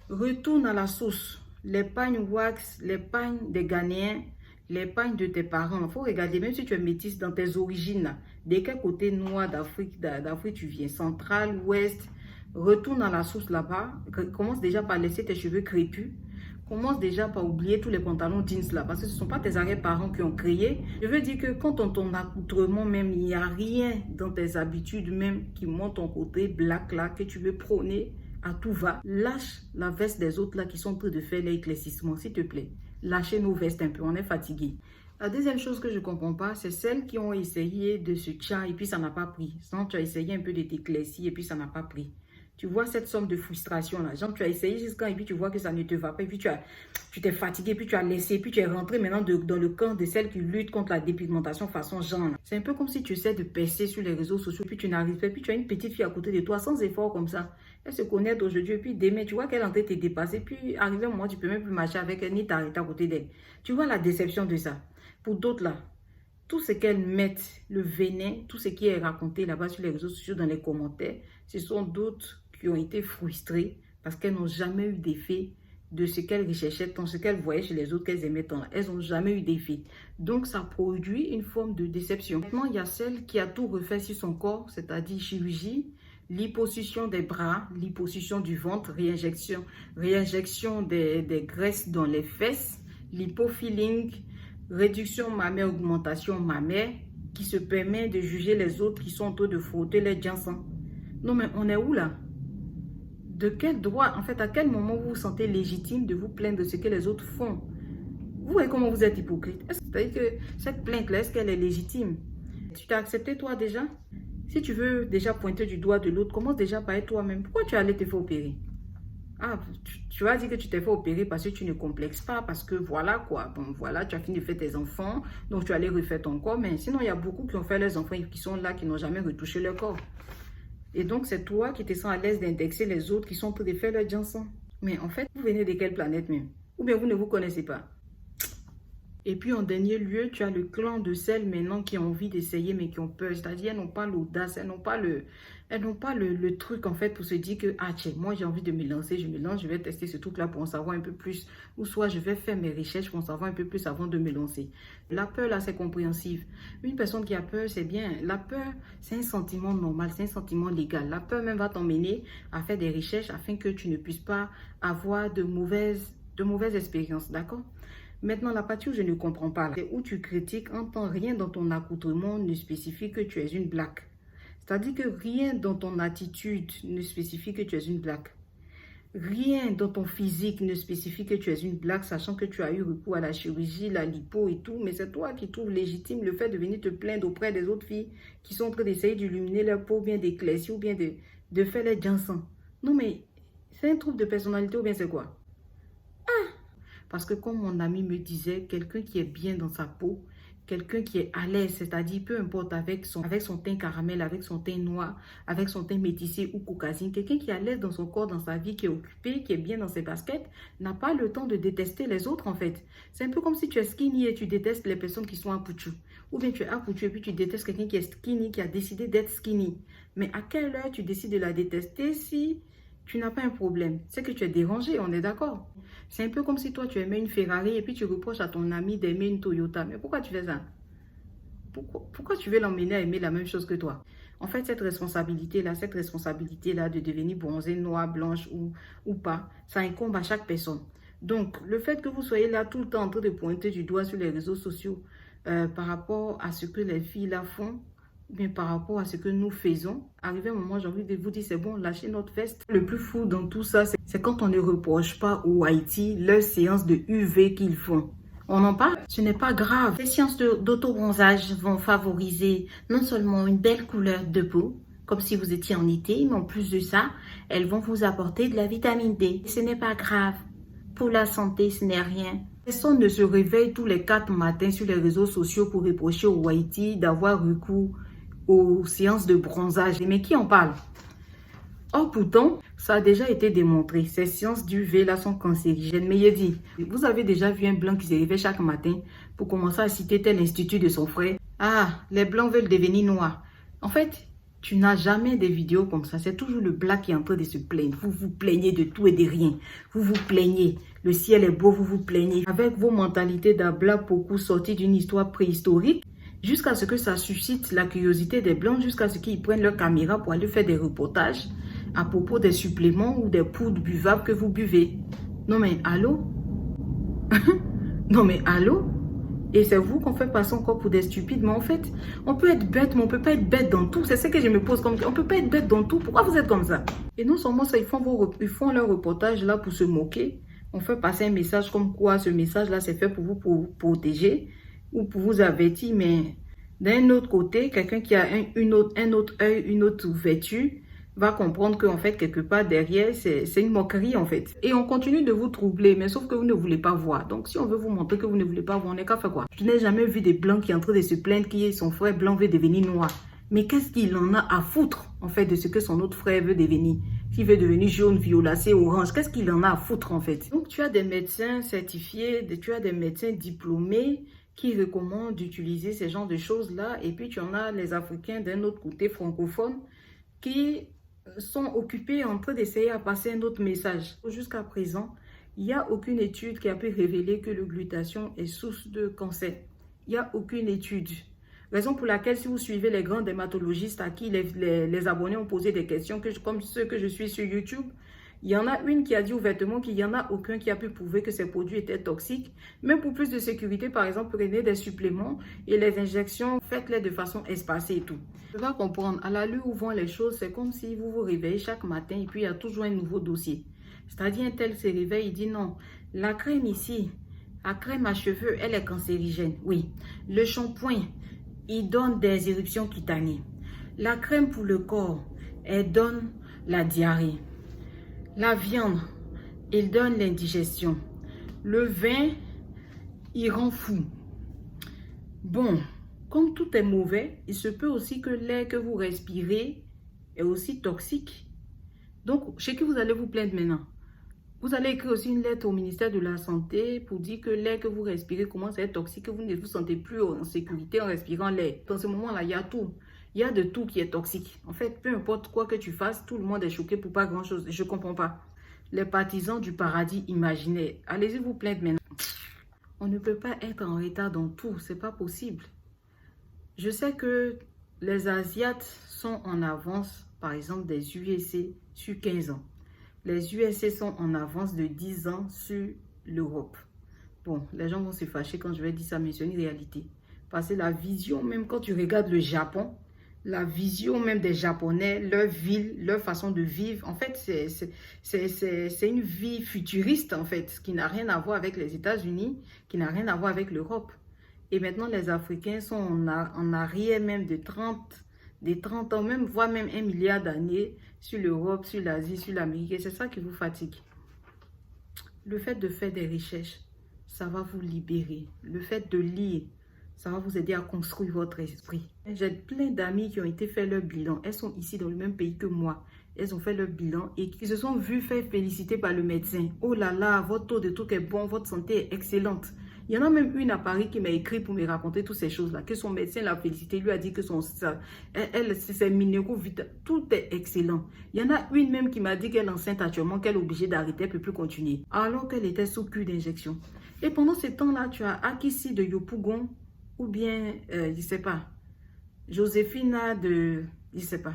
retourne à la source. Les pagnes wax, les pagnes des Ghanéens, les pagnes de tes parents. Il faut regarder, même si tu es métisse dans tes origines, là, de quel côté noir d'Afrique tu viens, centrale, ouest, retourne à la source là-bas. Commence déjà par laisser tes cheveux crépus. Commence déjà par oublier tous les pantalons jeans là, parce que ce ne sont pas tes arrière-parents qui ont créé. Je veux dire que quand ton accoutrement même, il n'y a rien dans tes habitudes même qui monte ton côté black là, que tu veux prôner à tout va. Lâche la veste des autres là qui sont en train de faire l'éclaircissement, s'il te plaît. Lâchez nos vestes un peu, on est fatigué. La deuxième chose que je ne comprends pas, c'est celles qui ont essayé de se tchar et puis ça n'a pas pris. Sinon, tu as essayé un peu de t'éclaircir et puis ça n'a pas pris. Tu vois cette somme de frustration là. Genre, tu as essayé jusqu'à et puis tu vois que ça ne te va pas. Et puis tu t'es fatigué, puis tu as laissé, puis tu es rentré maintenant dans le camp de celles qui luttent contre la dépigmentation façon genre. C'est un peu comme si tu essaies de percer sur les réseaux sociaux, puis tu n'arrives pas, puis tu as une petite fille à côté de toi sans effort comme ça. Elle se connaît d'aujourd'hui, et puis demain, tu vois qu'elle est en train de te dépasser, puis arrivé un moment, tu ne peux même plus marcher avec elle, ni t'arrêter à côté d'elle. Tu vois la déception de ça. Pour d'autres là, tout ce qu'elles mettent, le venin, tout ce qui est raconté là-bas sur les réseaux sociaux, dans les commentaires, ce sont d'autres qui ont été frustrés Parce qu'elles n'ont jamais eu d'effet de ce qu'elles recherchaient tant, ce qu'elles voyaient chez les autres qu'elles aimaient tant. Elles n'ont jamais eu d'effet. Donc, ça produit une forme de déception. Maintenant, il y a celle qui a tout refait sur son corps, c'est-à-dire chirurgie, liposuction des bras, liposuction du ventre, réinjection des graisses dans les fesses, lipofilling, réduction mammaire, augmentation mammaire, qui se permet de juger les autres qui sont en train de frotter les Johnson. Non, mais on est où là? De quel droit, en fait, à quel moment vous vous sentez légitime de vous plaindre de ce que les autres font? Vous voyez comment vous êtes hypocrite? C'est-à-dire que cette plainte-là, est-ce qu'elle est légitime? Tu t'as accepté toi déjà? Si tu veux déjà pointer du doigt de l'autre, commence déjà par être toi-même. Pourquoi tu es allé te faire opérer? Ah, tu vas dire que tu t'es fait opérer parce que tu ne complexes pas, parce que voilà quoi. Bon, voilà, tu as fini de faire tes enfants, donc tu allais refaire ton corps. Mais sinon, il y a beaucoup qui ont fait leurs enfants et qui sont là, qui n'ont jamais retouché leur corps. Et donc, c'est toi qui te sens à l'aise d'indexer les autres qui sont en train de faire leur Johnson. Mais en fait, vous venez de quelle planète même? Ou bien vous ne vous connaissez pas? Et puis en dernier lieu, tu as le clan de celles maintenant qui ont envie d'essayer mais qui ont peur. C'est-à-dire, elles n'ont pas l'audace, elles n'ont pas le truc en fait pour se dire que, ah tiens, moi j'ai envie de me lancer, je me lance, je vais tester ce truc-là pour en savoir un peu plus. Ou soit je vais faire mes recherches pour en savoir un peu plus avant de me lancer. La peur là, c'est compréhensif. Une personne qui a peur, c'est bien. La peur, c'est un sentiment normal, c'est un sentiment légal. La peur même va t'emmener à faire des recherches afin que tu ne puisses pas avoir de mauvaises expériences, d'accord? Maintenant, la partie où je ne comprends pas, c'est où tu critiques en tant rien dans ton accoutrement ne spécifie que tu es une blague. C'est-à-dire que rien dans ton attitude ne spécifie que tu es une blague. Rien dans ton physique ne spécifie que tu es une blague, sachant que tu as eu recours à la chirurgie, la lipo et tout. Mais c'est toi qui trouves légitime le fait de venir te plaindre auprès des autres filles qui sont en train d'essayer d'illuminer leur peau, ou bien d'éclaircir, ou bien de faire les Johnson. Non mais, c'est un trouble de personnalité ou bien c'est quoi? Parce que comme mon ami me disait, quelqu'un qui est bien dans sa peau, quelqu'un qui est à l'aise, c'est-à-dire peu importe avec son teint caramel, avec son teint noir, avec son teint métissé ou caucasien, quelqu'un qui est à l'aise dans son corps, dans sa vie, qui est occupé, qui est bien dans ses baskets, n'a pas le temps de détester les autres en fait. C'est un peu comme si tu es skinny et tu détestes les personnes qui sont apouchou. Ou bien tu es apouchou et puis tu détestes quelqu'un qui est skinny, qui a décidé d'être skinny. Mais à quelle heure tu décides de la détester si tu n'as pas un problème? C'est que tu es dérangé, on est d'accord? C'est un peu comme si toi, tu aimais une Ferrari et puis tu reproches à ton ami d'aimer une Toyota. Mais pourquoi tu fais ça? Pourquoi tu veux l'emmener à aimer la même chose que toi? En fait, cette responsabilité-là de devenir bronzée, noire, blanche ou pas, ça incombe à chaque personne. Donc, le fait que vous soyez là tout le temps en train de pointer du doigt sur les réseaux sociaux par rapport à ce que les filles là font, mais par rapport à ce que nous faisons, arrivé un moment, j'ai envie de vous dire, c'est bon, lâchez notre veste. Le plus fou dans tout ça, c'est quand on ne reproche pas aux Haïti leurs séances de UV qu'ils font. On en parle? Ce n'est pas grave. Les séances d'autobronzage vont favoriser non seulement une belle couleur de peau, comme si vous étiez en été, mais en plus de ça, elles vont vous apporter de la vitamine D. Ce n'est pas grave. Pour la santé, ce n'est rien. Personne ne se réveille tous les 4 matins sur les réseaux sociaux pour reprocher aux Haïti d'avoir recours aux séances de bronzage. Mais qui en parle? Or pourtant, ça a déjà été démontré. Ces séances d'UV là sont cancérigènes. Mais il dit, vous avez déjà vu un blanc qui se réveille chaque matin pour commencer à citer tel institut de son frère? Ah, les blancs veulent devenir noirs. En fait, tu n'as jamais des vidéos comme ça. C'est toujours le black qui est en train de se plaindre. Vous vous plaignez de tout et de rien. Vous vous plaignez. Le ciel est beau, vous vous plaignez. Avec vos mentalités d'abla beaucoup sorties d'une histoire préhistorique, jusqu'à ce que ça suscite la curiosité des Blancs, jusqu'à ce qu'ils prennent leur caméra pour aller faire des reportages à propos des suppléments ou des poudres buvables que vous buvez. Non mais allô? Non mais allô? Et c'est vous qu'on fait passer encore pour des stupides. Mais en fait, on peut être bête, mais on ne peut pas être bête dans tout. C'est ce que je me pose comme... On ne peut pas être bête dans tout. Pourquoi vous êtes comme ça? Et non seulement ça, ils font leur reportage là pour se moquer. On fait passer un message comme quoi ce message-là, c'est fait pour vous protéger ou pour vous avertir. Mais d'un autre côté, quelqu'un qui a un autre œil, une autre ouverture, va comprendre qu'en fait, quelque part derrière, c'est une moquerie en fait. Et on continue de vous troubler, mais sauf que vous ne voulez pas voir. Donc, si on veut vous montrer que vous ne voulez pas voir, on n'est qu'à faire quoi? Je n'ai jamais vu des blancs qui sont en train de se plaindre que son frère blanc veut devenir noir. Mais qu'est-ce qu'il en a à foutre en fait de ce que son autre frère veut devenir? S'il veut devenir jaune, violacé, orange, qu'est-ce qu'il en a à foutre en fait? Donc, tu as des médecins certifiés, tu as des médecins diplômés qui recommandent d'utiliser ces genres de choses-là. Et puis, tu en as les Africains d'un autre côté francophone qui sont occupés en train d'essayer à passer un autre message. Jusqu'à présent, il n'y a aucune étude qui a pu révéler que le glutathion est source de cancer. Il n'y a aucune étude. Raison pour laquelle, si vous suivez les grands dermatologistes à qui les abonnés ont posé des questions, comme ceux que je suis sur YouTube, il y en a une qui a dit ouvertement qu'il n'y en a aucun qui a pu prouver que ces produits étaient toxiques. Même pour plus de sécurité, par exemple, prenez des suppléments et les injections, faites-les de façon espacée et tout. Je vais comprendre, à l'allure où vont les choses, c'est comme si vous vous réveillez chaque matin et puis il y a toujours un nouveau dossier. C'est-à-dire un tel se réveille, il dit non, la crème ici, la crème à cheveux, elle est cancérigène. Oui, le shampoing, il donne des éruptions cutanées. La crème pour le corps, elle donne la diarrhée. La viande, il donne l'indigestion. Le vin, il rend fou. Bon, comme tout est mauvais, il se peut aussi que l'air que vous respirez est aussi toxique. Donc, chez qui vous allez vous plaindre maintenant? Vous allez écrire aussi une lettre au ministère de la Santé pour dire que l'air que vous respirez commence à être toxique, que vous ne vous sentez plus en sécurité en respirant l'air. Dans ce moment-là, il y a tout. Il y a de tout qui est toxique. En fait, peu importe quoi que tu fasses, tout le monde est choqué pour pas grand-chose. Je ne comprends pas. Les partisans du paradis imaginaire. Allez-y vous plaindre maintenant. On ne peut pas être en retard dans tout. C'est pas possible. Je sais que les Asiates sont en avance, par exemple, des USA sur 15 ans. Les USA sont en avance de 10 ans sur l'Europe. Bon, les gens vont se fâcher quand je vais dire ça, mais c'est une réalité. Parce que la vision, même quand tu regardes le Japon, la vision même des Japonais, leur ville, leur façon de vivre, en fait, c'est une vie futuriste, en fait, qui n'a rien à voir avec les États-Unis, qui n'a rien à voir avec l'Europe. Et maintenant, les Africains sont en arrière même de 30 ans, même, voire même 1 milliard d'années sur l'Europe, sur l'Asie, sur l'Amérique. Et c'est ça qui vous fatigue. Le fait de faire des recherches, ça va vous libérer. Le fait de lire, ça va vous aider à construire votre esprit. J'ai plein d'amis qui ont été faire leur bilan. Elles sont ici dans le même pays que moi. Elles ont fait leur bilan et qui se sont vues faire féliciter par le médecin. Oh là là, votre taux de truc est bon, votre santé est excellente. Il y en a même une à Paris qui m'a écrit pour me raconter toutes ces choses-là. Que son médecin l'a félicité, lui a dit que ses minéraux vitaux, tout est excellent. Il y en a une même qui m'a dit qu'elle est enceinte actuellement, qu'elle est obligée d'arrêter, elle ne peut plus continuer. Alors qu'elle était sous cure d'injection. Et pendant ce temps-là, tu as Akissi de Yopougon, ou bien, je ne sais pas, Joséphina de, je ne sais pas,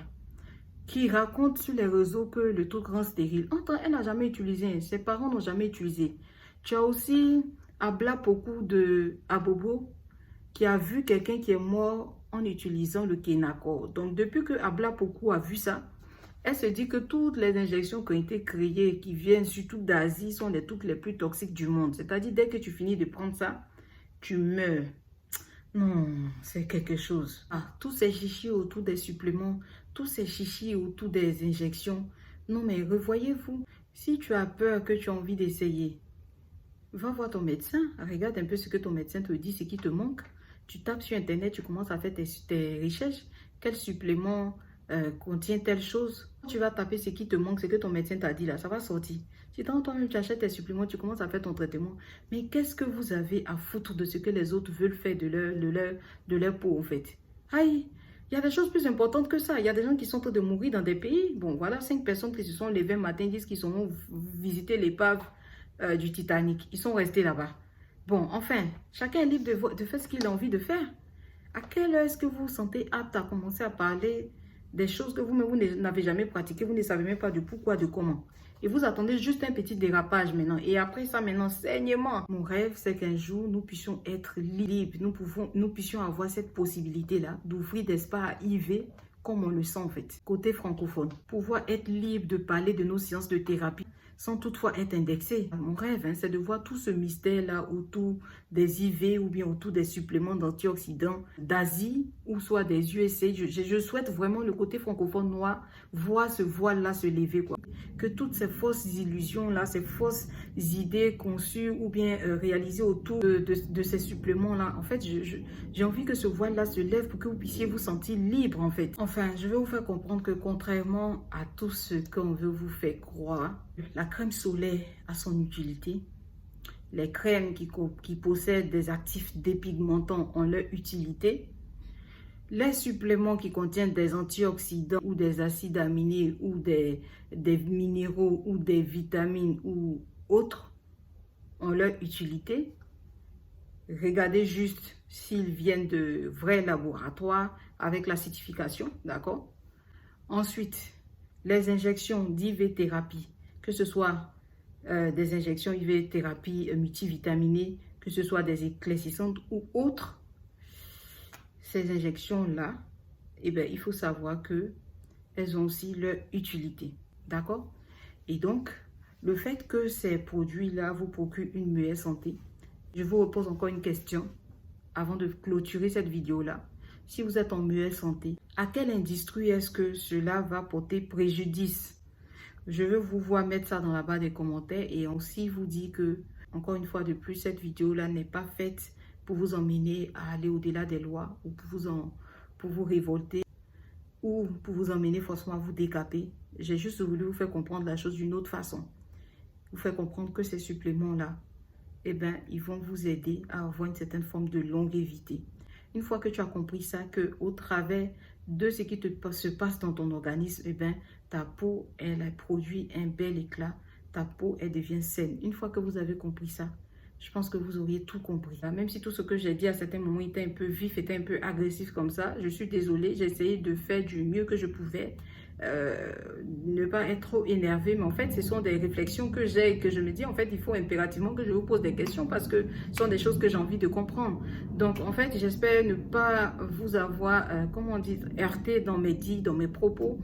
qui raconte sur les réseaux que le truc rend stérile. Elle n'a jamais utilisé, ses parents n'ont jamais utilisé. Tu as aussi Abla Poku de Abobo qui a vu quelqu'un qui est mort en utilisant le Kenako. Donc, depuis que Abla Poku a vu ça, elle se dit que toutes les injections qui ont été créées, qui viennent surtout d'Asie, sont les trucs les plus toxiques du monde. C'est-à-dire, dès que tu finis de prendre ça, tu meurs. Non, c'est quelque chose. Ah, tous ces chichis autour des suppléments, tous ces chichis autour des injections. Non, mais revoyez-vous. Si tu as peur, que tu as envie d'essayer, va voir ton médecin. Regarde un peu ce que ton médecin te dit, ce qui te manque. Tu tapes sur Internet, tu commences à faire tes recherches. Quel supplément contient telle chose? Tu vas taper ce qui te manque, ce que ton médecin t'a dit là, ça va sortir. Si toi-même tu achètes tes suppléments, tu commences à faire ton traitement. Mais qu'est-ce que vous avez à foutre de ce que les autres veulent faire de leur peau en fait? Aïe, il y a des choses plus importantes que ça. Il y a des gens qui sont en train de mourir dans des pays. Bon, voilà 5 personnes qui se sont levées un matin, disent qu'ils sont visiter l'épave du Titanic. Ils sont restés là-bas. Bon, enfin, chacun est libre de faire ce qu'il a envie de faire. À quelle heure est-ce que vous vous sentez apte à commencer à parler des choses que vous-même vous n'avez jamais pratiquées, vous ne savez même pas du pourquoi, de comment. Et vous attendez juste un petit dérapage maintenant. Et après ça, maintenant, saignement. Mon rêve, c'est qu'un jour, nous puissions être libres. Nous puissions avoir cette possibilité-là d'ouvrir des spas à IV comme on le sent en fait, côté francophone. Pouvoir être libre de parler de nos séances de thérapie sans toutefois être indexé. Mon rêve, c'est de voir tout ce mystère-là autour des IV ou bien autour des suppléments d'antioxydants d'Asie ou soit des USA. Je souhaite vraiment le côté francophone noir voir ce voile-là se lever, quoi. Que toutes ces fausses illusions-là, ces fausses idées conçues ou bien réalisées autour de ces suppléments-là, en fait, j'ai envie que ce voile-là se lève pour que vous puissiez vous sentir libre, en fait. Enfin, je vais vous faire comprendre que contrairement à tout ce qu'on veut vous faire croire, la crème solaire a son utilité. Les crèmes qui possèdent des actifs dépigmentants ont leur utilité. Les suppléments qui contiennent des antioxydants ou des acides aminés ou des minéraux ou des vitamines ou autres ont leur utilité. Regardez juste s'ils viennent de vrais laboratoires avec la certification, d'accord? Ensuite, les injections d'IV-thérapie, que ce soit des injections IV-thérapie multivitaminées, que ce soit des éclaircissantes ou autres, ces injections-là, eh bien, il faut savoir qu'elles ont aussi leur utilité, d'accord? Et donc, le fait que ces produits-là vous procurent une meilleure santé, je vous repose encore une question avant de clôturer cette vidéo-là. Si vous êtes en meilleure santé, à quelle industrie est-ce que cela va porter préjudice? Je veux vous voir mettre ça dans la barre des commentaires et aussi vous dire que, encore une fois de plus, cette vidéo-là n'est pas faite pour vous emmener à aller au-delà des lois ou pour vous révolter ou pour vous emmener forcément à vous décaper. J'ai juste voulu vous faire comprendre la chose d'une autre façon. Vous faire comprendre que ces suppléments-là, eh bien, ils vont vous aider à avoir une certaine forme de longévité. Une fois que tu as compris ça, qu'au travers de ce qui se passe dans ton organisme, eh bien, ta peau, elle produit un bel éclat. Ta peau, elle devient saine. Une fois que vous avez compris ça, je pense que vous auriez tout compris. Même si tout ce que j'ai dit à certains moments était un peu vif, était un peu agressif comme ça, je suis désolée. J'ai essayé de faire du mieux que je pouvais. Ne pas être trop énervé, mais en fait ce sont des réflexions que j'ai et que je me dis en fait il faut impérativement que je vous pose des questions parce que ce sont des choses que j'ai envie de comprendre. Donc en fait j'espère ne pas vous avoir comment dire, heurté dans mes dits, dans mes propos.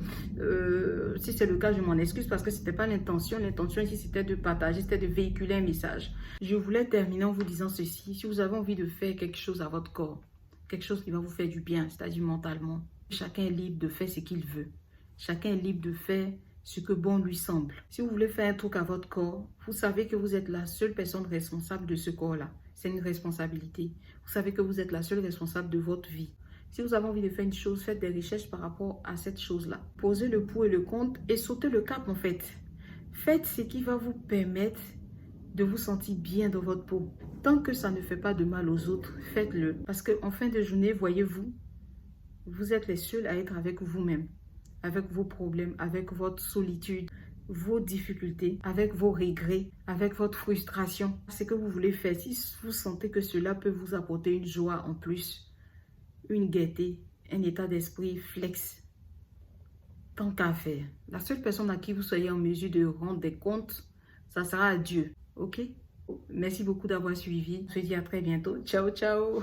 Si c'est le cas, je m'en excuse parce que c'était pas l'intention. L'intention ici c'était de partager, c'était de véhiculer un message. Je voulais terminer en vous disant ceci: si vous avez envie de faire quelque chose à votre corps, quelque chose qui va vous faire du bien, c'est-à-dire mentalement, chacun est libre de faire ce qu'il veut. Chacun est libre de faire ce que bon lui semble. Si vous voulez faire un truc à votre corps, vous savez que vous êtes la seule personne responsable de ce corps-là. C'est une responsabilité. Vous savez que vous êtes la seule responsable de votre vie. Si vous avez envie de faire une chose, faites des recherches par rapport à cette chose-là. Posez le pour et le contre et sautez le cap en fait. Faites ce qui va vous permettre de vous sentir bien dans votre peau. Tant que ça ne fait pas de mal aux autres, faites-le. Parce qu'en fin de journée, voyez-vous, vous êtes les seuls à être avec vous-même, avec vos problèmes, avec votre solitude, vos difficultés, avec vos regrets, avec votre frustration. Ce que vous voulez faire, si vous sentez que cela peut vous apporter une joie en plus, une gaieté, un état d'esprit flex, tant qu'à faire. La seule personne à qui vous soyez en mesure de rendre des comptes, ça sera à Dieu. Ok? Merci beaucoup d'avoir suivi. Je vous dis à très bientôt. Ciao, ciao!